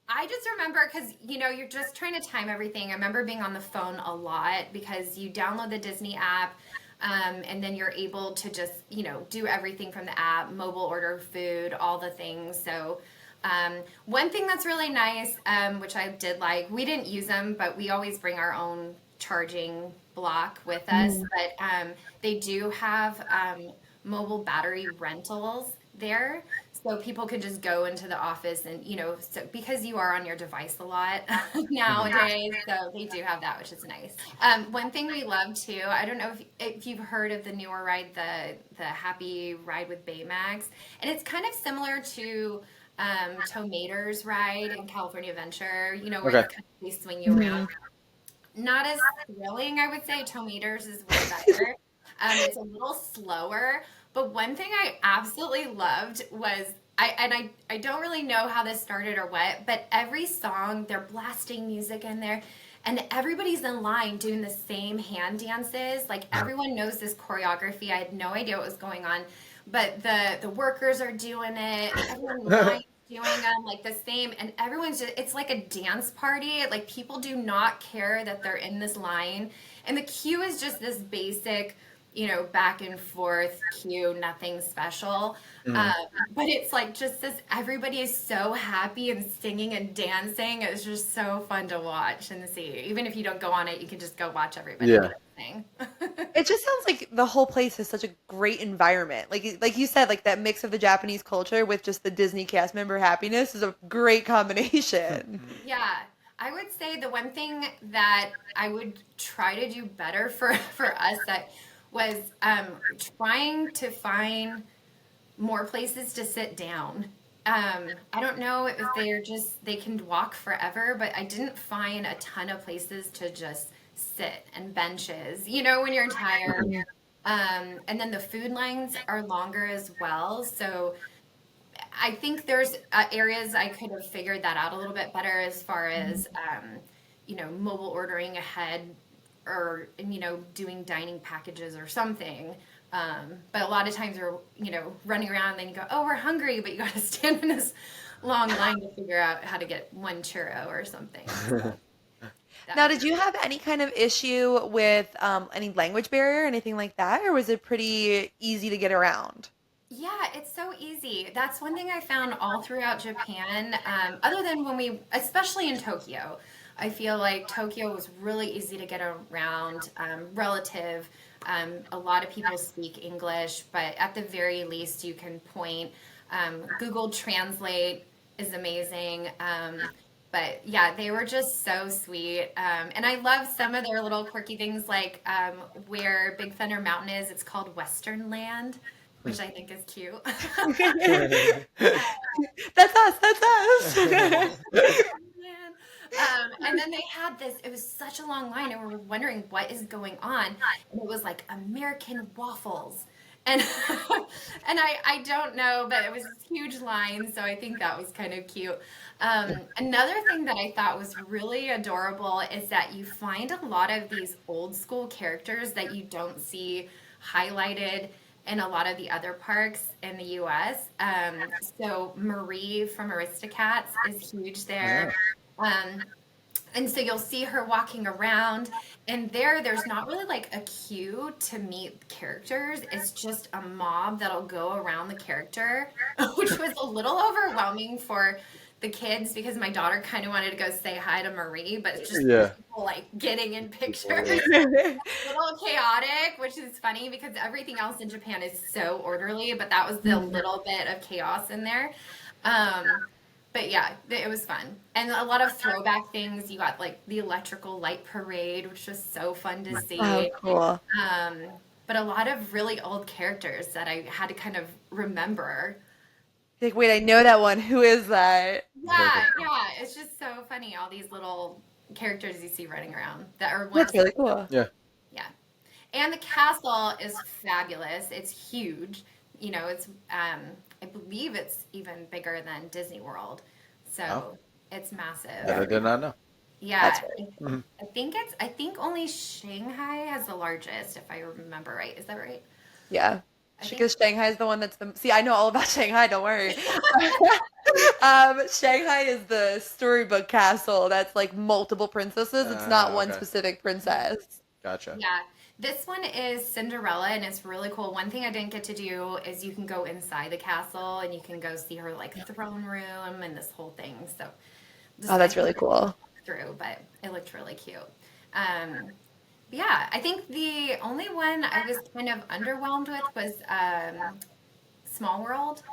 C: I just remember because you're just trying to time everything. I remember being on the phone a lot because you download the Disney app, and then you're able to just do everything from the app, mobile order food, all the things. So. One thing that's really nice, which I did like, we didn't use them, but we always bring our own charging block with us.
B: Mhm.
C: But they do have mobile battery rentals there. So people could just go into the office and, so because you are on your device a lot
A: Mhm.
C: nowadays, so they do have that, which is nice. One thing we love too, I don't know if you've heard of the newer ride, the Happy Ride with Baymax, and it's kind of similar to Tomater's ride in California Adventure, where
A: Okay.
C: it's kind of, they swing you around.
B: Mhm.
C: Not as thrilling, I would say. Tomaters is way better. It's a little slower, But one thing I absolutely loved was I don't really know how this started or what, but every song they're blasting music in there and everybody's in line doing the same hand dances. Like everyone knows this choreography. I had no idea what was going on, but the workers are doing it. Everyone in line doing them like the same, and everyone's just, it's like a dance party. Like people do not care that they're in this line, and the queue is just this basic, back and forth queue, nothing special. um,
A: Mhm.
C: but it's like just this, everybody is so happy and singing and dancing. It's just so fun to watch and see. Even if you don't go on it, you can just go watch everybody
A: Yeah.
C: dancing.
B: It just sounds like the whole place is such a great environment. Like you said, like that mix of the Japanese culture with just the Disney cast member happiness is a great combination.
C: Yeah, I would say the one thing that I would try to do better for us that was trying to find more places to sit down. I don't know if they can walk forever, but I didn't find a ton of places to just sit and benches, when you're tired. And then the food lines are longer as well. So I think there's areas I could have figured that out a little bit better as far as, mobile ordering ahead or, doing dining packages or something. But a lot of times you're, running around and then you go, oh, we're hungry, but you got to stand in this long line to figure out how to get one churro or something. So that
B: Now,
C: was,
B: did you have any kind of issue with any language barrier, anything like that, or was it pretty easy to get around?
C: yeah, it's so easy. That's one thing I found all throughout Japan. Other than especially in Tokyo, I feel like Tokyo was really easy to get around, relative. A lot of people speak English, but at the very least, you can point. Google Translate is amazing. But yeah, they were just so sweet. And I love some of their little quirky things, like where Big Thunder Mountain is, it's called Western Land, which I think is cute.
B: That's us. That's us.
C: Man. And then they had this, it was such a long line, and we were wondering what is going on. And it was like American waffles. And and I don't know, but it was this huge line, so I think that was kind of cute. Another thing that I thought was really adorable is that you find a lot of these old school characters that you don't see highlighted in a lot of the other parks in the US. So Marie from Aristocats is huge there. Um, and so you'll see her walking around, and there's not really like a queue to meet characters. It's just a mob that'll go around the character, which was a little overwhelming for the kids because my daughter kind of wanted to go say hi to Marie, but it's just
A: Yeah.
C: people like getting in pictures.
A: Yeah.
C: A little chaotic, which is funny because everything else in Japan is so orderly, but that was the little bit of chaos in there. Um, but yeah, it was fun. And a lot of throwback things. You got like the electrical light parade, which was so fun to
B: Oh,
C: see.
B: cool.
C: Um, but a lot of really old characters that I had to kind of remember.
B: Like, wait, I know that one. Who is that?
C: Yeah, yeah, it's just so funny. All these little characters you see running around that are
B: That's
C: ones.
B: really cool.
A: Yeah.
C: Yeah. And the castle is fabulous. It's huge. It's I believe it's even bigger than Disney World. So
A: Oh.
C: it's
A: That I
C: massive.
A: did not know.
C: Yeah.
B: That's right.
A: Mhm.
C: I think only Shanghai has the largest, if I remember right. Is that right?
B: Yeah.
C: I think
B: Because Shanghai is the one that's the. See, I know all about Shanghai. Don't worry. Shanghai is the storybook castle that's like multiple princesses. It's not one
A: Okay.
B: specific princess.
A: Gotcha.
C: yeah. This one is Cinderella, and it's really cool. One thing I didn't get to do is you can go inside the castle and you can go see her like throne room and this whole thing. So just
B: Oh, that's really cool.
C: through, but it looked really cute. Um, yeah, I think the only one I was kind of underwhelmed with was Small World.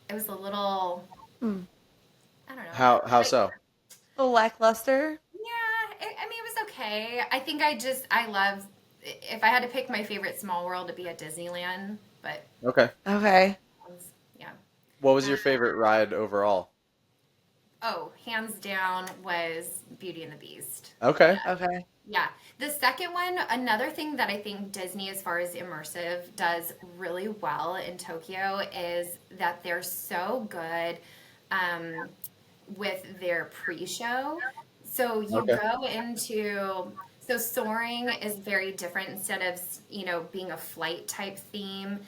C: It was a little,
B: Hmm.
C: I don't know.
A: How so?
B: A lackluster.
C: Yeah, I mean, it was okay. I think I love, if I had to pick my favorite Small World, it'd be at Disneyland, but
A: Okay.
B: Okay.
C: yeah.
A: What was your favorite ride overall?
C: Oh, hands down was Beauty and the Beast.
A: Okay.
B: Okay.
C: Yeah. The second one, another thing that I think Disney, as far as immersive, does really well in Tokyo is that they're so good um, with their pre-show. So you
A: Okay.
C: go into, so soaring is very different instead of, being a flight type theme.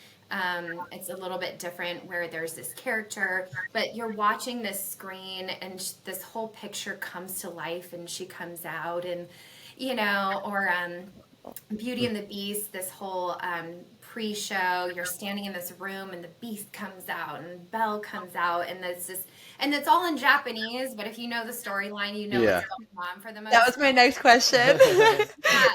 C: It's a little bit different where there's this character, but you're watching this screen and this whole picture comes to life and she comes out and, or Beauty and the Beast, this whole pre-show, you're standing in this room and the Beast comes out and Belle comes out and it's all in Japanese, but if you know the storyline, you know what's
A: Yeah.
C: going on for the
B: That
C: most
B: was
C: part.
B: my next question.
C: Yeah,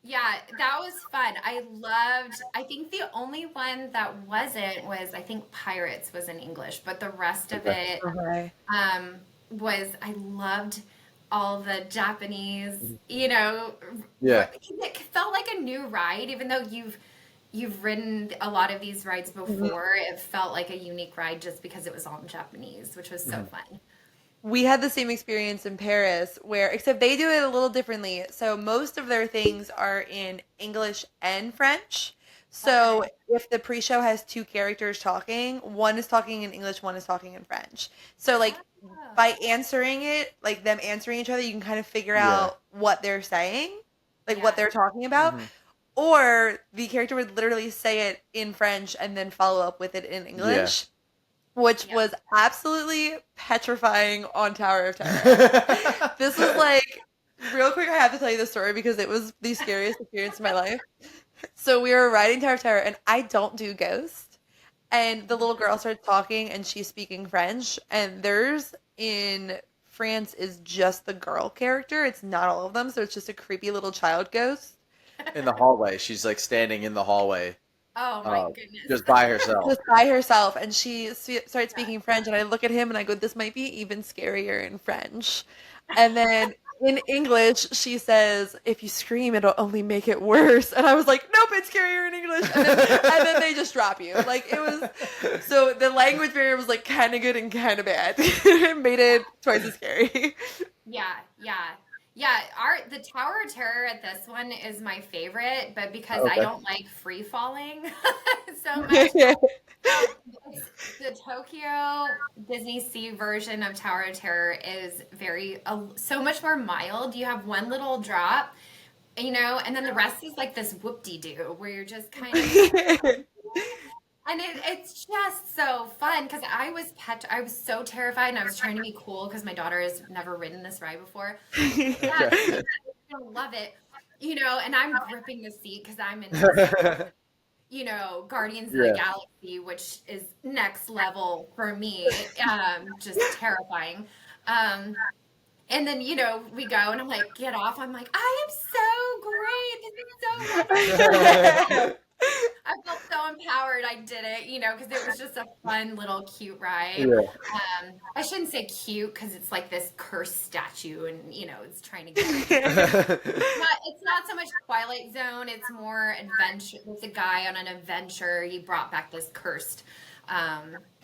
C: yeah, that was fun. I think the only one that wasn't was, I think Pirates was in English, but the rest of
A: Okay.
C: it
B: Okay.
C: um, I loved all the Japanese,
A: Yeah.
C: it felt like a new ride, even though you've ridden a lot of these rides
B: Mhm.
C: before. It felt like a unique ride just because it was all in Japanese, which was so
A: Mhm.
C: fun.
B: We had the same experience in Paris where, except they do it a little differently. So most of their things are in English and French. So
C: Okay.
B: if the pre-show has two characters talking, one is talking in English, one is talking in French. So like
C: Oh,
B: by answering it, like them answering each other, you can kind of figure
A: Yeah.
B: out what they're saying, like what
C: yeah.
B: they're talking about.
A: Hmm.
B: Or the character would literally say it in French and then follow up with it in
A: Yeah.
B: English, which
C: Yep.
B: was absolutely petrifying on Tower of Terror. This was like, real quick, I have to tell you the story because it was the scariest experience of my life. So we were riding Tower of Terror, and I don't do ghosts. And the little girl starts talking, and she's speaking French. And theirs in France is just the girl character. It's not all of them, so it's just a creepy little child ghost.
A: In the hallway, she's like standing in the hallway,
C: Oh my
A: uh,
C: goodness.
A: just by herself.
B: Just by herself, and she starts speaking French, and I look at him and I go, this might be even scarier in French. And then in English she says, if you scream it'll only make it worse, and I was like, nope, it's scarier in English. And then they just drop you, like, it was, so the language barrier was like kind of good and kind of bad. It made it twice as scary.
C: Yeah, yeah. Yeah, the Tower of Terror at this one is my favorite, but because I
A: Okay.
C: don't like free falling so much. So it's the Tokyo Disney Sea version of Tower of Terror is so much more mild. You have one little drop, and then the rest is like this whoop-de-doo where you're just kind of and it's just so fun because I was so terrified and I was trying to be cool because my daughter has never ridden this ride before. Yeah,
A: Okay.
C: you're gonna love it, and I'm gripping the seat because I'm into Guardians of the
A: Yeah.
C: Galaxy, which is next level for me, just terrifying. Um, and then, we go and I'm like, get off. I'm like, I am so great. This is so wonderful. I felt so empowered. I did it, because it was just a fun little cute ride.
A: Yeah.
C: I shouldn't say cute because it's like this cursed statue and, it's trying to get you. It's not so much Twilight Zone. It's more adventure. It's a guy on an adventure. He brought back this cursed,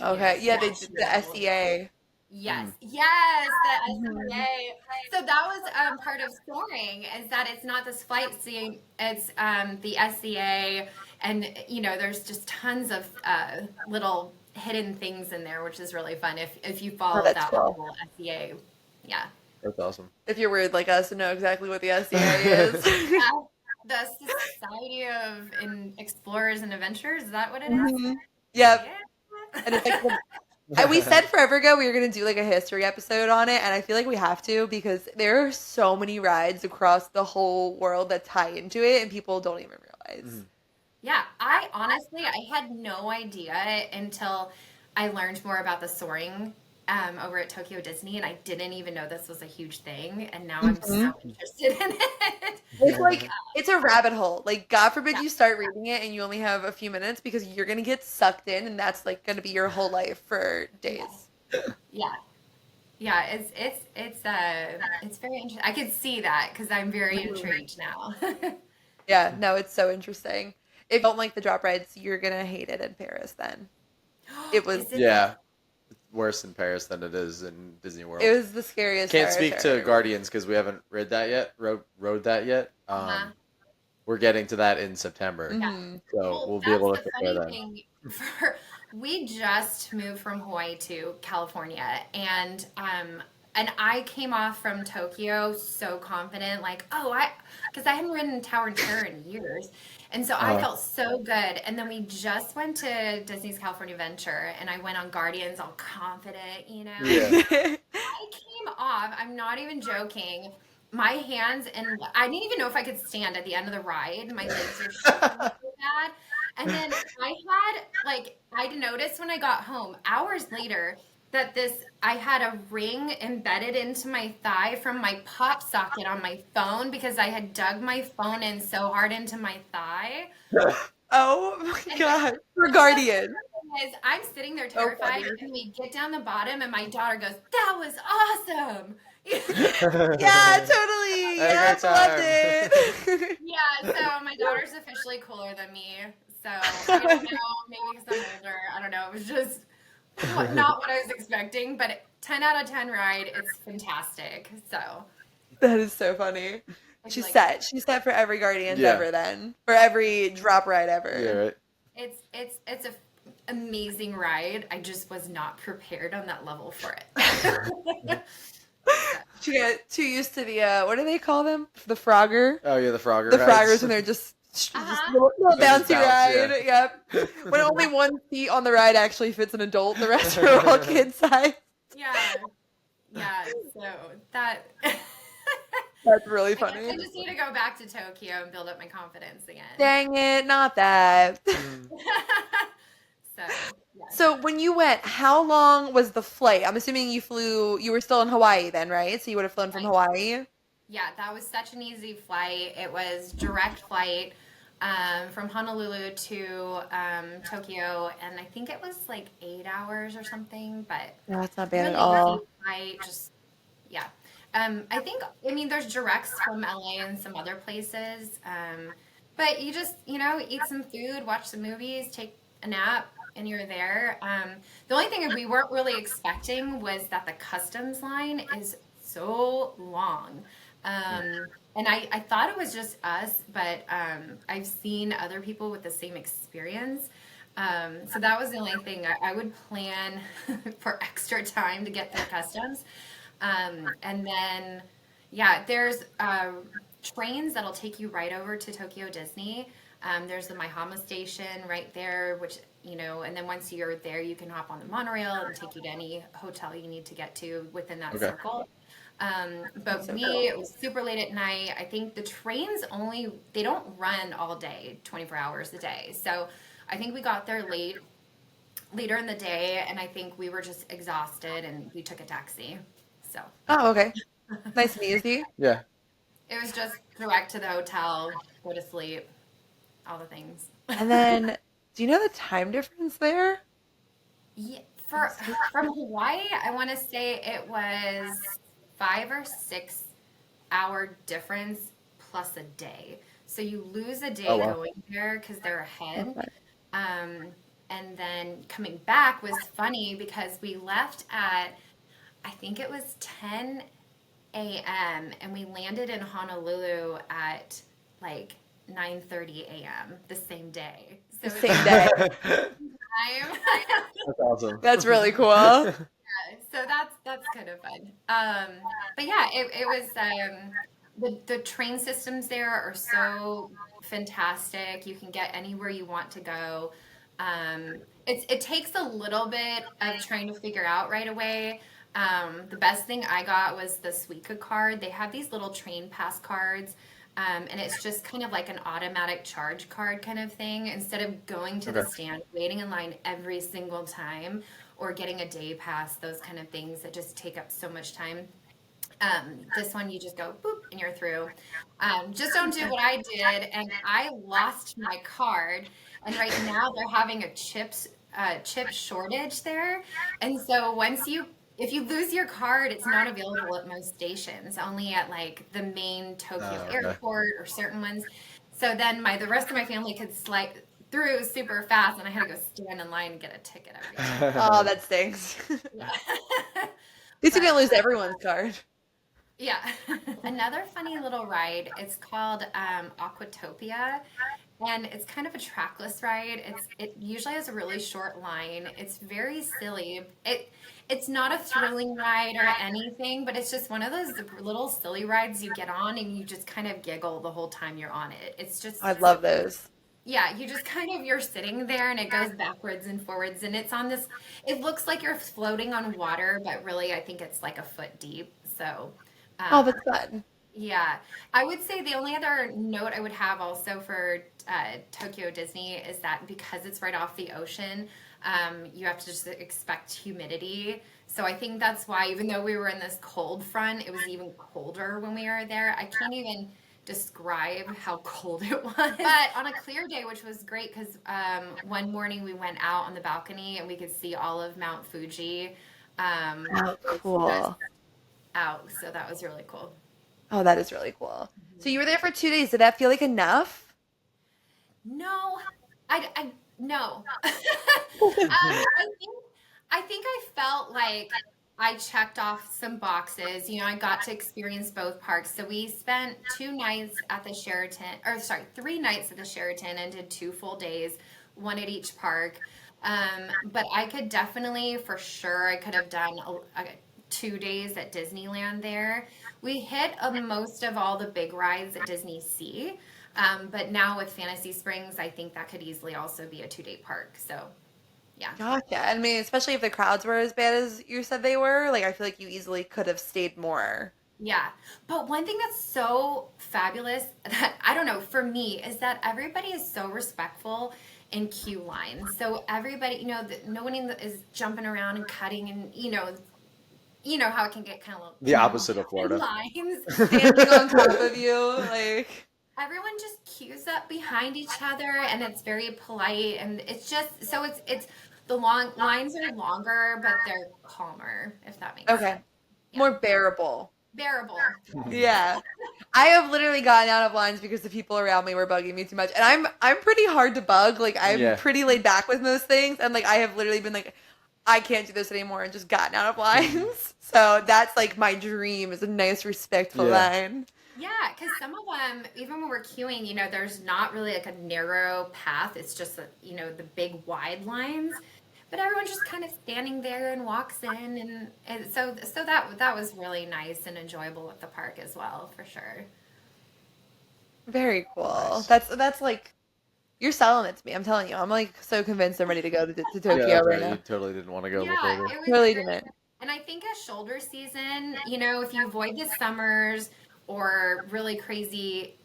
B: Okay, yeah, they did the
C: statue.
B: SEA.
C: Yes,
A: Mm.
C: yes, the
B: Mhm.
C: SEA. So that was part of soaring is that it's not this flight scene, it's the SEA, and there's just tons of little hidden things in there, which is really fun if you
B: Oh,
C: follow
B: that's
C: that
B: cool.
C: whole SEA. Yeah,
A: That's awesome.
B: If you're weird like us and know exactly what the SEA is.
C: yeah. The Society of Explorers and Adventurers, is that what it is?
B: Mhm. Yep.
C: Yeah.
B: And it's like we said forever ago we were gonna do like a history episode on it, and I feel like we have to because there are so many rides across the whole world that tie into it, and people don't even realize.
A: Mhm.
C: Yeah, I had no idea until I learned more about the soaring over at Tokyo Disney, and I didn't even know this was a huge thing, and now I'm
B: Mhm.
C: so interested in it.
B: It's like it's a rabbit hole. Like, God forbid
C: Yeah,
B: you start reading it and you only have a few minutes because you're gonna get sucked in, and that's like gonna be your whole life for
C: yeah,
B: days.
C: yeah, yeah. It's very interesting. I could see that because I'm very
B: Mhm.
C: intrigued now.
B: Yeah, no, it's so interesting. If you don't like the drop rides, you're gonna hate it in Paris then. It was
C: Is it?
A: Yeah. worse in Paris than it is in Disney World.
B: It was the scariest.
A: Can't
B: Paris
A: speak
B: I've
A: to
B: ever been.
A: Guardians because we haven't read that yet. Rode that yet.
C: Uh-huh.
A: We're getting to that in September,
C: Yeah.
B: Mhm.
A: so
C: Well,
A: we'll be
C: that's
A: able to
C: the
A: compare
C: funny
A: that.
C: thing. We just moved from Hawaii to California, and I came off from Tokyo so confident, like, because I hadn't ridden Tower and Terror in years, and so I
A: Uh-huh.
C: felt so good. And then we just went to Disney's California Adventure, and I went on Guardians, all confident, you know.
A: Yeah.
C: I came off. I'm not even joking. My hands and I didn't even know if I could stand at the end of the ride. My legs were shaking so bad. And then I'd noticed when I got home hours later that I had a ring embedded into my thigh from my pop socket on my phone because I had dug my phone in so hard into my thigh.
B: Oh my
C: And
B: God. For
C: the
B: Guardian.
C: thing is, I'm sitting there
B: So
C: terrified,
B: funny.
C: and we get down the bottom, and my daughter goes, "That was awesome."
B: Yeah, totally.
A: Had a
B: Yeah,
A: great
B: loved
A: time.
B: it.
C: Yeah, so my daughter's officially cooler than me. So I don't know, maybe because I'm older. I don't know. It was just not what I was expecting, but 10 out of 10 ride. It's fantastic. So
B: That is so funny.
C: if you
B: She's
C: like
B: set. She's set for every Guardians
A: Yeah.
B: ever then. For every drop ride ever.
A: Yeah, right.
C: it's a amazing ride. I just was not prepared on that level for it.
B: She got too used to the what do they call them? The Frogger.
A: Oh yeah, the Frogger.
B: The
A: rides.
B: Froggers, and they're just
C: Uh-huh.
B: little
A: They just
B: bouncy
A: bounce,
B: ride. Yep. When only one seat on the ride actually fits an adult, the rest are all kid size.
C: Yeah. So that
B: That's really
C: I guess
B: funny.
C: I just need to go back to Tokyo and build up my confidence again.
B: Dang it, not that.
A: Mm.
C: So, yeah.
B: So when you went, how long was the flight? I'm assuming you were still in Hawaii then, right? So you would have flown from Hawaii?
C: Yeah, that was such an easy flight. It was direct flight from Honolulu to Tokyo, and I think it was like 8 hours or something, but
B: No, that's not bad
C: really
B: at all.
C: easy flight, just, yeah. I mean, there's directs from LA and some other places, but you just, eat some food, watch some movies, take a nap, and you're there. The only thing we weren't really expecting was that the customs line is so long. And I thought it was just us, but I've seen other people with the same experience. So that was the only thing. I would plan for extra time to get through customs. And then, yeah, there's trains that'll take you right over to Tokyo Disney. There's the Maihama station right there, which, and then once you're there, you can hop on the monorail and take you to any hotel you need to get to within that
A: Okay.
C: circle. But
B: So
C: it was super late at night. I think the trains they don't run all day, 24 hours a day. So I think we got there later in the day, and I think we were just exhausted and we took a taxi. So
B: Oh, okay. Nice and easy.
A: Yeah.
C: it was just direct to the hotel, go to sleep, all the things.
B: And then, do you know the time difference there?
C: Yeah, from Hawaii, I want to say it was 5 or 6 hour difference plus a day. So you lose a day
A: Oh, wow.
C: going there because they're ahead.
B: Okay.
C: And then coming back was funny because we left at, I think it was 10 a.m. and we landed in Honolulu at like 9:30 a.m. the same day. So
B: The same day.
C: time.
A: That's awesome.
B: That's really cool.
C: So that's kind of fun. But yeah, it was the train systems there are so fantastic. You can get anywhere you want to go. It takes a little bit of trying to figure out right away. The best thing I got was the Suica card. They have these little train pass cards. And it's just kind of like an automatic charge card kind of thing. Instead of going to the
A: Okay.
C: stand, waiting in line every single time, or getting a day pass, those kind of things that just take up so much time. This one you just go boop and you're through. Just don't do what I did, and I lost my card. And right now they're having a chip shortage there, and so if you lose your card, it's not available at most stations, only at like the main Tokyo
A: Oh, okay.
C: airport or certain ones. So then the rest of my family could through super fast, and I had to go stand in line and get a ticket every time.
B: Oh, that stinks. At
C: Yeah.
B: least you
C: But
B: didn't lose everyone's card.
C: yeah. Another funny little ride, it's called Aquatopia, and it's kind of a trackless ride. It usually has a really short line. It's very silly. It's not a thrilling ride or anything, but it's just one of those little silly rides you get on and you just kind of giggle the whole time you're on it. It's
B: I
C: just
B: love those.
C: yeah, you just kind of you're sitting there and it goes backwards and forwards and it's on this it looks like you're floating on water, but really I think it's like a foot deep. So
B: Oh,
C: um
B: that's fun.
C: yeah, I would say the only other note I would have also for Tokyo Disney is that because it's right off the ocean, you have to just expect humidity. So I think that's why, even though we were in this cold front, it was even colder when we were there. I can't even describe how cold it was. But on a clear day, which was great because one morning we went out on the balcony and we could see all of Mount Fuji.
B: Oh,
C: That's
B: cool.
C: out, so that was really cool.
B: Oh, that is really cool. So you were there for 2 days. Did that feel like enough?
C: No, I no. I think I felt like I checked off some boxes. You know, I got to experience both parks. So we spent 2 nights at the Sheraton, or sorry, 3 nights at the Sheraton and did 2 full days, one at each park. But I could definitely, for sure, I could have done 2 days at Disneyland there. We hit most of all the big rides at Disney Sea. But now with Fantasy Springs, I think that could easily also be a 2-day park. So, yeah.
B: Gotcha. I mean, especially if the crowds were as bad as you said they were, like I feel like you easily could have stayed more.
C: Yeah. But one thing that's so fabulous that I don't know for me is that everybody is so respectful in queue lines. So everybody, no one is jumping around and cutting and you know how it can get kind of
A: The opposite of
C: in
A: Florida.
C: lines.
B: Standing on top of you, like
C: Everyone just queues up behind each other and it's very polite and it's just so it's the long lines are longer but they're calmer if that makes
B: okay,
C: sense. Yeah.
B: more bearable.
C: Bearable.
B: Yeah. I have literally gotten out of lines because the people around me were bugging me too much. And I'm pretty hard to bug. Like I'm
A: Yeah.
B: pretty laid back with most things. And like I have literally been like, I can't do this anymore and just gotten out of lines. So that's like my dream is a nice respectful
A: Yeah.
B: line.
C: Yeah, because some of them, even when we're queuing, there's not really like a narrow path. It's just, the big wide lines. But everyone's just kind of standing there and walks in, and so that was really nice and enjoyable at the park as well, for sure.
B: Very cool.
A: Nice.
B: That's like you're selling it to me. I'm telling you. I'm like so convinced I'm ready to go to
A: Yeah,
B: Tokyo
A: that's
B: right
A: right. You
B: now.
A: totally didn't want to go
C: Yeah,
A: before this.
C: it was
B: Really
C: great.
B: didn't.
C: And I think a shoulder season, if you avoid the summers or really crazy,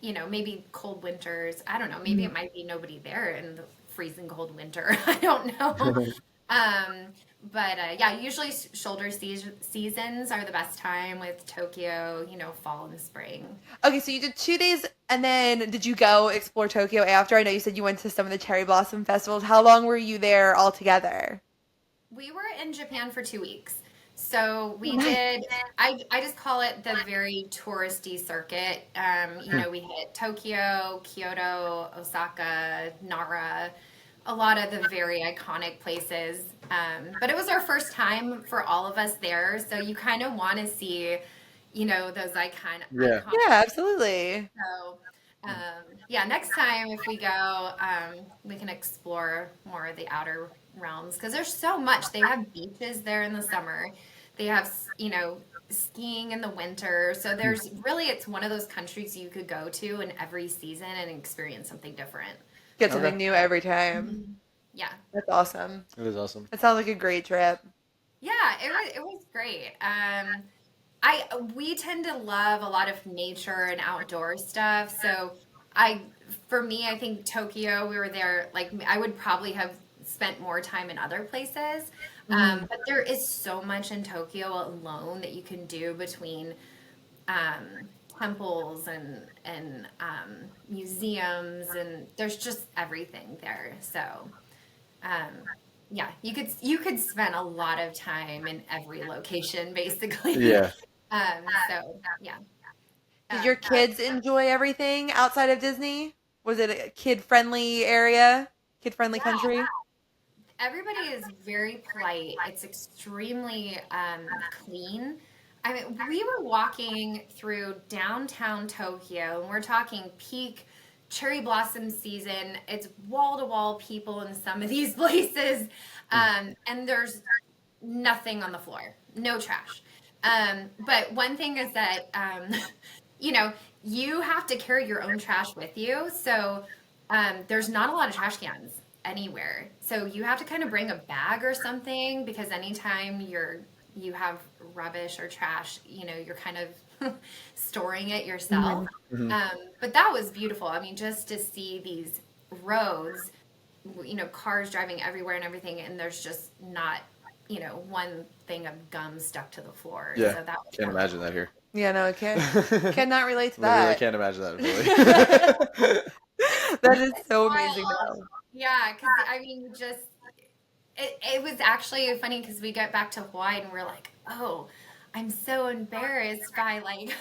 C: maybe cold winters, I don't know, maybe it might be nobody there in the freezing cold winter. I don't know. Um, but yeah, usually shoulder seasons are the best time with Tokyo, fall and spring.
B: Okay, so you did 2 days and then did you go explore Tokyo after? I know you said you went to some of the cherry blossom festivals. How long were you there all together?
C: We were in Japan for 2 weeks. So we
B: Nice.
C: did, I just call it the very touristy circuit. We hit Tokyo, Kyoto, Osaka, Nara, a lot of the very iconic places. But it was our first time for all of us there. So you kind of want to see, those
A: Yeah.
C: iconic.
B: Yeah, absolutely.
C: So, yeah, next time if we go, we can explore more of the outer realms because there's so much. They have beaches there in the summer. They have, skiing in the winter. So there's really, it's one of those countries you could go to in every season and experience something different.
B: Get something
A: Okay.
B: new every time.
C: Yeah.
B: That's awesome.
A: It is awesome.
B: That sounds like a great trip.
C: Yeah, it was great. We tend to love a lot of nature and outdoor stuff. So for me, I think Tokyo, we were there, like I would probably have spent more time in other places. But there is so much in Tokyo alone that you can do between temples and museums, and there's just everything there. So, um, yeah, you could spend a lot of time in every location, basically.
A: Yeah.
C: So yeah.
B: Did your kids enjoy everything outside of Disney? was it a kid-friendly area? Kid-friendly
C: Yeah,
B: country?
C: everybody is very polite. It's extremely clean. I mean, we were walking through downtown Tokyo, and we're talking peak cherry blossom season. It's wall to wall people in some of these places, and there's nothing on the floor, no trash. But one thing is that, you know, you have to carry your own trash with you. So there's not a lot of trash cans anywhere. So you have to kind of bring a bag or something because anytime you have rubbish or trash, you're kind of storing it yourself.
A: Mhm.
C: But that was beautiful. I mean, just to see these roads, cars driving everywhere and everything, and there's just not, one thing of gum stuck to the floor.
A: Yeah,
C: So that was
A: can't imagine that here.
B: Yeah, no, I can't. Cannot relate to
A: Literally
B: that.
A: can't imagine that in Philly.
B: That is
C: It's
B: so
C: wild.
B: amazing though.
C: Yeah, because I mean, just it was actually funny because we got back to Hawaii and we're like, oh, I'm so embarrassed by like,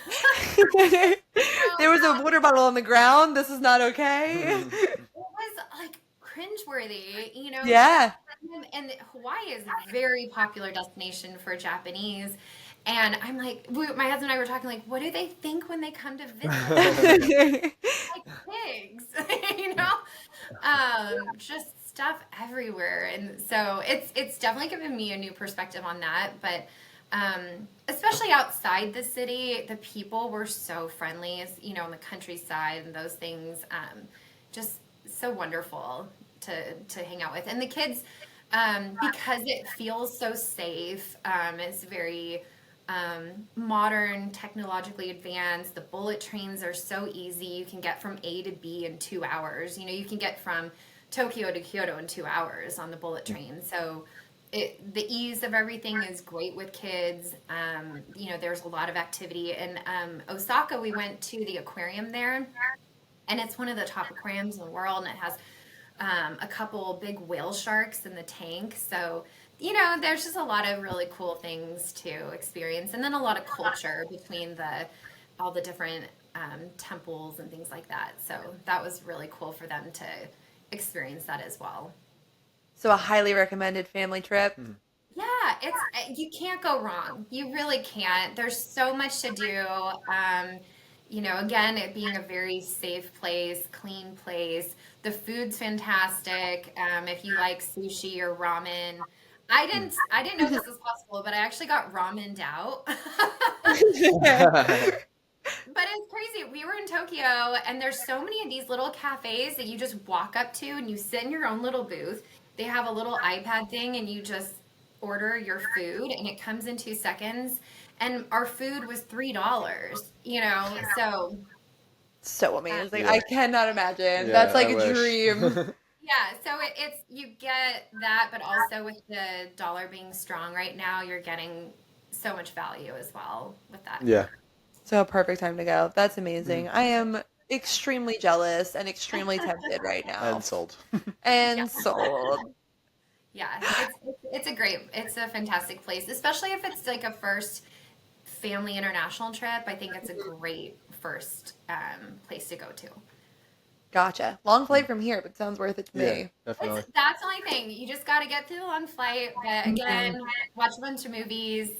B: There was a water bottle on the ground. This is not okay.
C: it was like cringeworthy,
B: Yeah.
C: and Hawaii is a very popular destination for Japanese. And I'm like, my husband and I were talking like, what do they think when they come to visit? Like pigs, just stuff everywhere. And so it's definitely given me a new perspective on that. But especially outside the city, the people were so friendly, in the countryside and those things, just so wonderful to hang out with. And the kids, because it feels so safe, it's very modern, technologically advanced. The bullet trains are so easy. You can get from A to B in 2 hours. You can get from Tokyo to Kyoto in 2 hours on the bullet train. So the ease of everything is great with kids. There's a lot of activity. In Osaka, we went to the aquarium there, and it's one of the top aquariums in the world, and it has a couple big whale sharks in the tank. So, there's just a lot of really cool things to experience, and then a lot of culture between all the different temples and things like that. So that was really cool for them to experience that as well.
B: So a highly recommended family trip.
C: Yeah, you can't go wrong. You really can't. There's so much to do. Again, it being a very safe place, clean place. The food's fantastic. If you like sushi or ramen, I didn't know this was possible, but I actually got ramened out. But it's crazy. We were in Tokyo, and there's so many of these little cafes that you just walk up to, and you sit in your own little booth. They have a little iPad thing, and you just order your food, and it comes in 2 seconds. And our food was $3, so.
B: So amazing.
A: Yeah.
B: I cannot imagine.
A: Yeah,
B: That's like
A: I
B: a
A: wish.
B: dream.
C: Yeah, so it's you get that, but also with the dollar being strong right now, you're getting so much value as well with that.
A: Yeah.
B: So a perfect time to go. That's amazing. I am extremely jealous and extremely tempted right now.
A: And sold.
B: And
C: Yeah.
B: sold.
C: Yeah, it's a fantastic place, especially if it's like a first family international trip. I think it's a great first place to go to.
B: Gotcha. Long flight from here, but sounds worth it to
A: Yeah,
B: me.
A: definitely.
C: That's the only thing. You just got to get through the long flight. But again, watch a bunch of movies,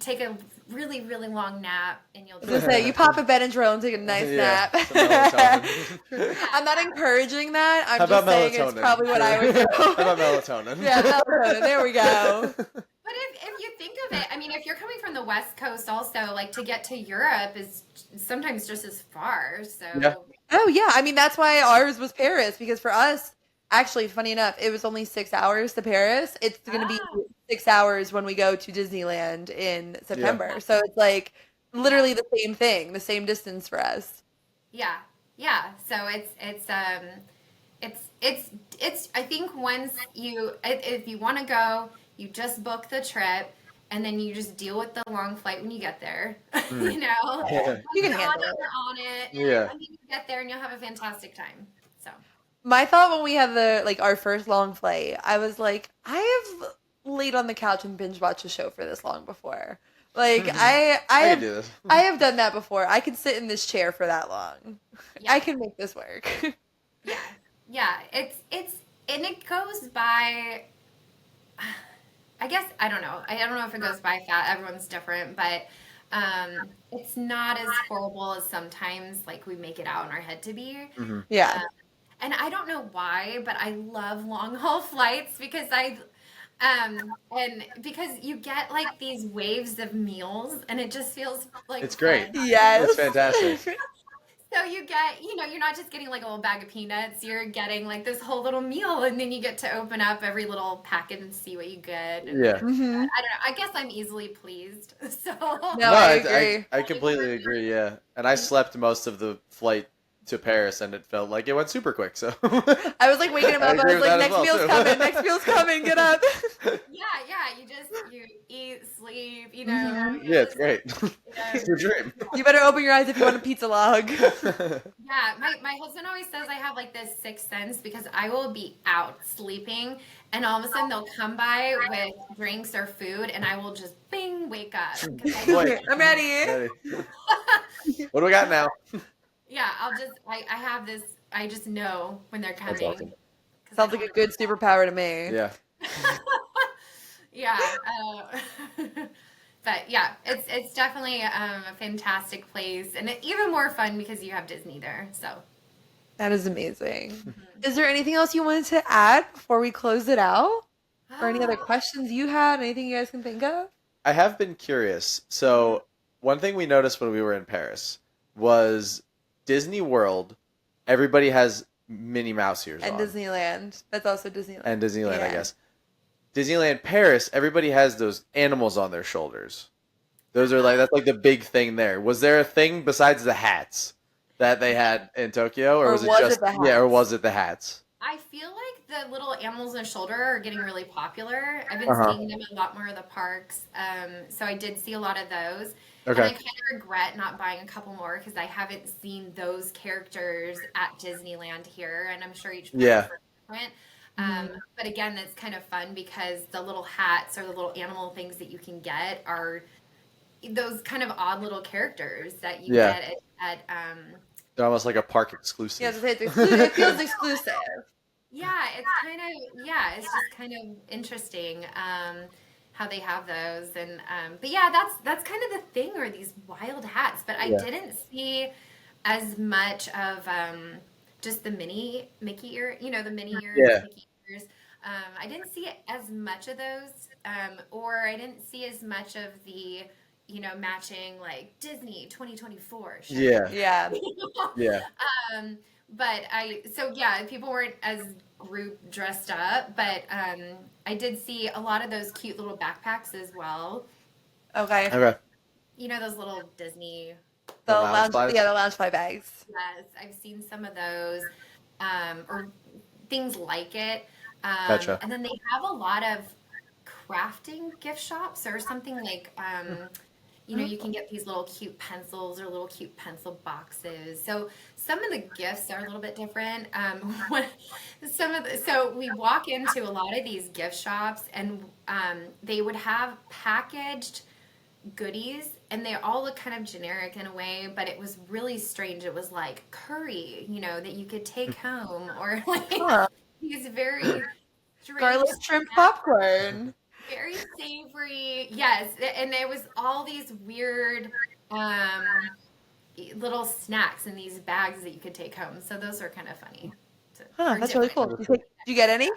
C: take a really, really long nap, and you'll
B: I was gonna say, you pop a Benadryl and take a nice
A: Yeah,
B: nap.
A: some melatonin.
B: I'm not encouraging that. I'm
A: How
B: just
A: about
B: saying it's
A: melatonin?
B: probably what I would do.
A: How about melatonin?
B: Yeah, melatonin. There we go.
C: But if you think of it, I mean, if you're coming from the West Coast also, like to get to Europe is sometimes just as far. So
A: Yeah.
B: Oh yeah, I mean that's why ours was Paris, because for us, actually, funny enough, it was only 6 hours to Paris. It's going to be 6 hours when we go to Disneyland in September. So it's like literally the same thing, the same distance for us.
C: yeah, yeah. So it's I think once if you want to go, you just book the trip. And then you just deal with the long flight when you get there.
A: Yeah.
B: You can
C: You're
B: handle it.
C: on it.
A: Yeah.
C: And you get there and you'll have a fantastic time. So
B: My thought when we had our first long flight, I was like, I have laid on the couch and binge watched a show for this long before. Like
A: I can do this.
B: I have done that before. I can sit in this chair for that long.
C: Yeah.
B: I can make this work.
C: Yeah. It's and it goes by. I guess I don't know. I don't know if it goes by fat. Everyone's different, but it's not as horrible as sometimes like we make it out in our head to be.
A: Mm-hmm.
B: Yeah.
C: And I don't know why, but I love long haul flights because and because you get like these waves of meals and it just feels like
A: It's great.
C: fun.
B: Yes.
A: It's fantastic.
C: So you get, you're not just getting like a little bag of peanuts, you're getting like this whole little meal and then you get to open up every little packet and see what you get. And
A: Yeah.
C: I don't know. I guess I'm easily pleased. So
B: No, I agree.
A: I completely agree. Yeah, and I slept most of the flight to Paris, and it felt like it went super quick. So
B: I was like waking him
A: I
B: up. I
A: agree
B: was
A: with
B: like,
A: that as
B: next
A: well,
B: meal's
A: too.
B: coming. Next meal's coming. Get up.
C: you eat, sleep,
B: Mhm.
A: yeah, it's great.
C: you
A: It's your dream.
B: You better open your eyes if you want a pizza log.
C: Yeah, my husband always says I have like this sixth sense because I will be out sleeping and all of a sudden they'll come by with drinks or food and I will just bing wake up. 'Cause
A: Boy.
B: I'm ready.
A: What do we got now?
C: yeah, I have this, I just know when they're
A: That's
C: coming.
A: awesome.
C: 'Cause
B: Sounds
C: I
B: like a good superpower to me.
A: Yeah.
C: Yeah. But yeah, it's definitely a fantastic place and even more fun because you have Disney there. So
B: That is amazing. Is there anything else you wanted to add before we close it out? Or any other questions you had? Anything you guys can think of?
A: I have been curious. So, one thing we noticed when we were in Paris was Disney World, everybody has Minnie Mouse ears
B: And
A: on.
B: Disneyland. That's also Disneyland.
A: And Disneyland, I
B: Yeah.
A: guess. Disneyland Paris, everybody has those animals on their shoulders. Those are that's like the big thing there. Was there a thing besides the hats that they had in Tokyo, or
B: Or
A: was it
B: was
A: just
B: it the
A: yeah, or
B: hats?
A: was it the hats?
C: I feel like the little animals on the shoulder are getting really popular. I've been
A: Uh-huh.
C: seeing them a lot more of the parks. So I did see a lot of those.
A: Okay.
C: And I kind of regret not buying a couple more because I haven't seen those characters at Disneyland here. And I'm sure each park
A: Yeah.
C: is different. But again, that's kind of fun because the little hats or the little animal things that you can get are those kind of odd little characters that you
A: Yeah.
C: get at
A: They're almost like a park exclusive.
B: Yeah, it feels exclusive.
C: it's just kind of interesting how they have those and but yeah, that's kind of the thing, or these wild hats, but I
A: Yeah.
C: didn't see as much of just the mini Mickey ear, the mini ears,
A: Yeah.
C: Mickey ears. I didn't see as much of those, or I didn't see as much of the matching like Disney 2024 shit.
A: Yeah.
B: Yeah.
A: Yeah.
C: But people weren't as group dressed up, but I did see a lot of those cute little backpacks as well.
B: Okay.
A: Okay.
C: Those little Disney.
B: The
A: lounge
B: lounge,
A: flies?
B: yeah, the lounge fly bags.
C: Yes, I've seen some of those, or things like it.
A: Gotcha.
C: And then they have a lot of crafting gift shops or something like. You can get these little cute pencils or little cute pencil boxes. So some of the gifts are a little bit different. So we walk into a lot of these gift shops and they would have packaged goodies and they all look kind of generic in a way, but it was really strange. It was like curry, that you could take home, or like these very strange
B: Garlic shrimp popcorn.
C: very savory, yes, and there was all these weird little snacks in these bags that you could take home. So those are kind of funny.
B: That's really cool. Did you get any?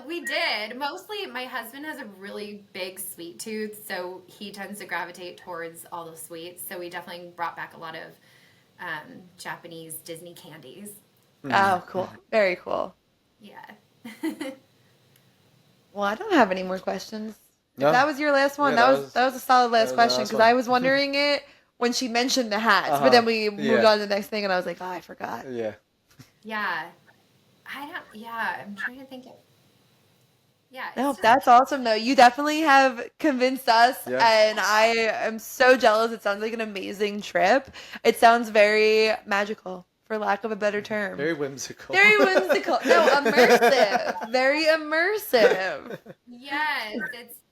C: We did. Mostly my husband has a really big sweet tooth, so he tends to gravitate towards all the sweets. So we definitely brought back a lot of Japanese Disney candies.
B: Oh, cool. Very cool.
C: Yeah.
B: Well, I don't have any more questions.
A: No?
B: If that was your last one,
A: Yeah,
B: that was a solid last
A: the
B: question
A: last
B: because
A: one.
B: I was wondering it when she mentioned the hats,
A: Uh-huh.
B: but then we moved
A: Yeah.
B: on to the next thing, and I was like, oh, I forgot.
A: Yeah.
C: Yeah. I'm trying to think of. Yeah.
B: No,
C: it's just-
B: that's awesome though. You definitely have convinced us,
A: Yeah.
B: and I am so jealous. It sounds like an amazing trip. It sounds very magical. for lack of a better term.
A: Very whimsical.
B: Very whimsical. No, immersive. Very immersive.
C: Yes,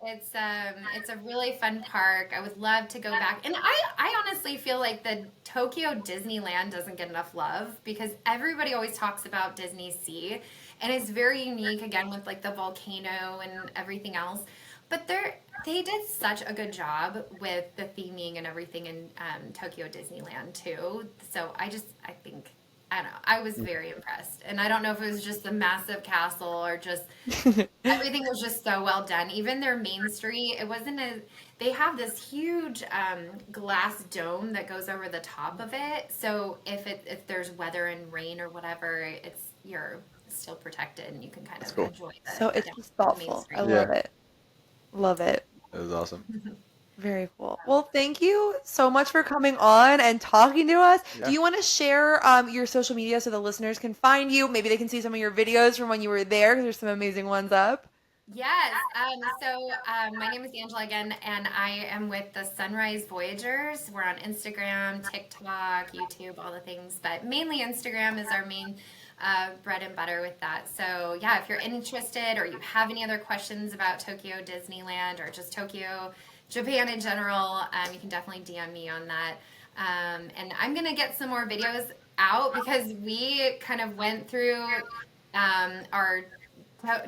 C: it's a really fun park. I would love to go back. And I honestly feel like the Tokyo Disneyland doesn't get enough love because everybody always talks about Disney Sea and it's very unique again with like the volcano and everything else. But they did such a good job with the theming and everything in Tokyo Disneyland too. So I think I don't know. I was very impressed. And I don't know if it was just the massive castle or just everything was just so well done. Even their main street, it wasn't they have this huge glass dome that goes over the top of it. So if there's weather and rain or whatever, you're still protected and you can kind of
A: cool.
C: enjoy the
B: So it's just thoughtful. I
A: Yeah.
B: love it. Love it.
A: It was awesome.
B: Very cool. Well, thank you so much for coming on and talking to us.
A: Yeah.
B: Do you want to share your social media so the listeners can find you? Maybe they can see some of your videos from when you were there because there's some amazing ones up.
C: Yes. My name is Angela again, and I am with the Sunrise Voyagers. We're on Instagram, TikTok, YouTube, all the things, but mainly Instagram is our main bread and butter with that. So yeah, if you're interested or you have any other questions about Tokyo Disneyland or just Tokyo, Japan in general, you can definitely DM me on that. And I'm going to get some more videos out because we kind of went through our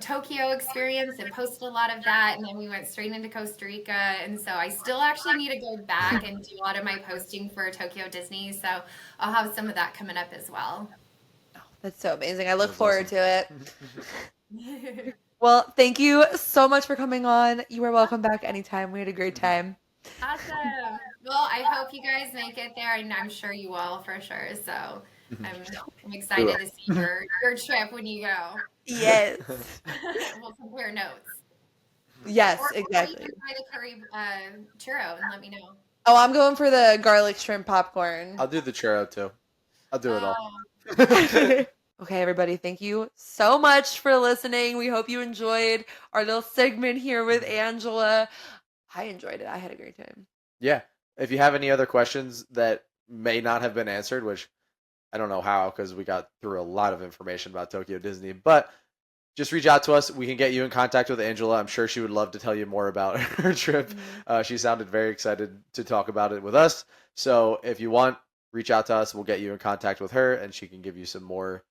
C: Tokyo experience and posted a lot of that, and then we went straight into Costa Rica, and so I still actually need to go back and do a lot of my posting for Tokyo Disney, so I'll have some of that coming up as well.
B: That's so amazing. I look
A: That's
B: forward
A: awesome.
B: to it. Well, thank you so much for coming on. You are welcome back anytime. We had a great time.
C: Awesome. Well, I hope you guys make it there, and I'm sure you will for sure. So I'm excited to see your trip when you go.
B: Yes.
C: We'll compare notes.
B: Yes,
C: Or
B: exactly.
C: you can try the curry churro and let me know.
B: Oh, I'm going for the garlic shrimp popcorn.
A: I'll do the churro too. I'll do it all.
B: Okay, everybody, thank you so much for listening. We hope you enjoyed our little segment here with Angela. I enjoyed it. I had a great time.
A: Yeah. If you have any other questions that may not have been answered, which I don't know how because we got through a lot of information about Tokyo Disney, but just reach out to us. We can get you in contact with Angela. I'm sure she would love to tell you more about her trip. She sounded very excited to talk about it with us. So if you want, reach out to us. We'll get you in contact with her, and she can give you some more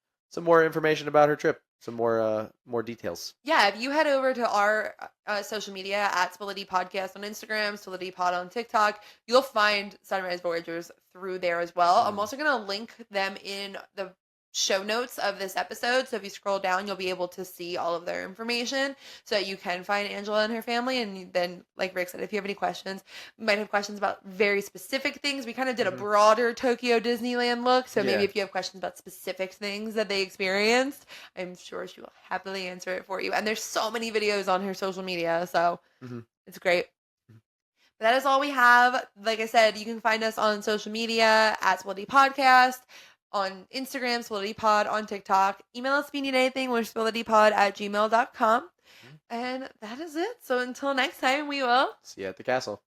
A: information about her trip, some more details.
B: Yeah, if you head over to our social media at Spility Podcast on Instagram, Spility Pod on TikTok, you'll find Sunrise Voyagers through there as well. I'm also going to link them in the show notes of this episode. So if you scroll down, you'll be able to see all of their information so that you can find Angela and her family. And then, like Rick said, if you have any questions, you might have questions about very specific things. We kind of did a broader Tokyo Disneyland look. So maybe if you have questions about specific things that they experienced, I'm sure she will happily answer it for you. And there's so many videos on her social media. So it's great. But that is all we have. Like I said, you can find us on social media at Spility Podcast. On Instagram, SpilityPod, on TikTok. Email us if you need anything. We're spilitypod@gmail.com. And that is it. So until next time, we will
A: See you at the castle.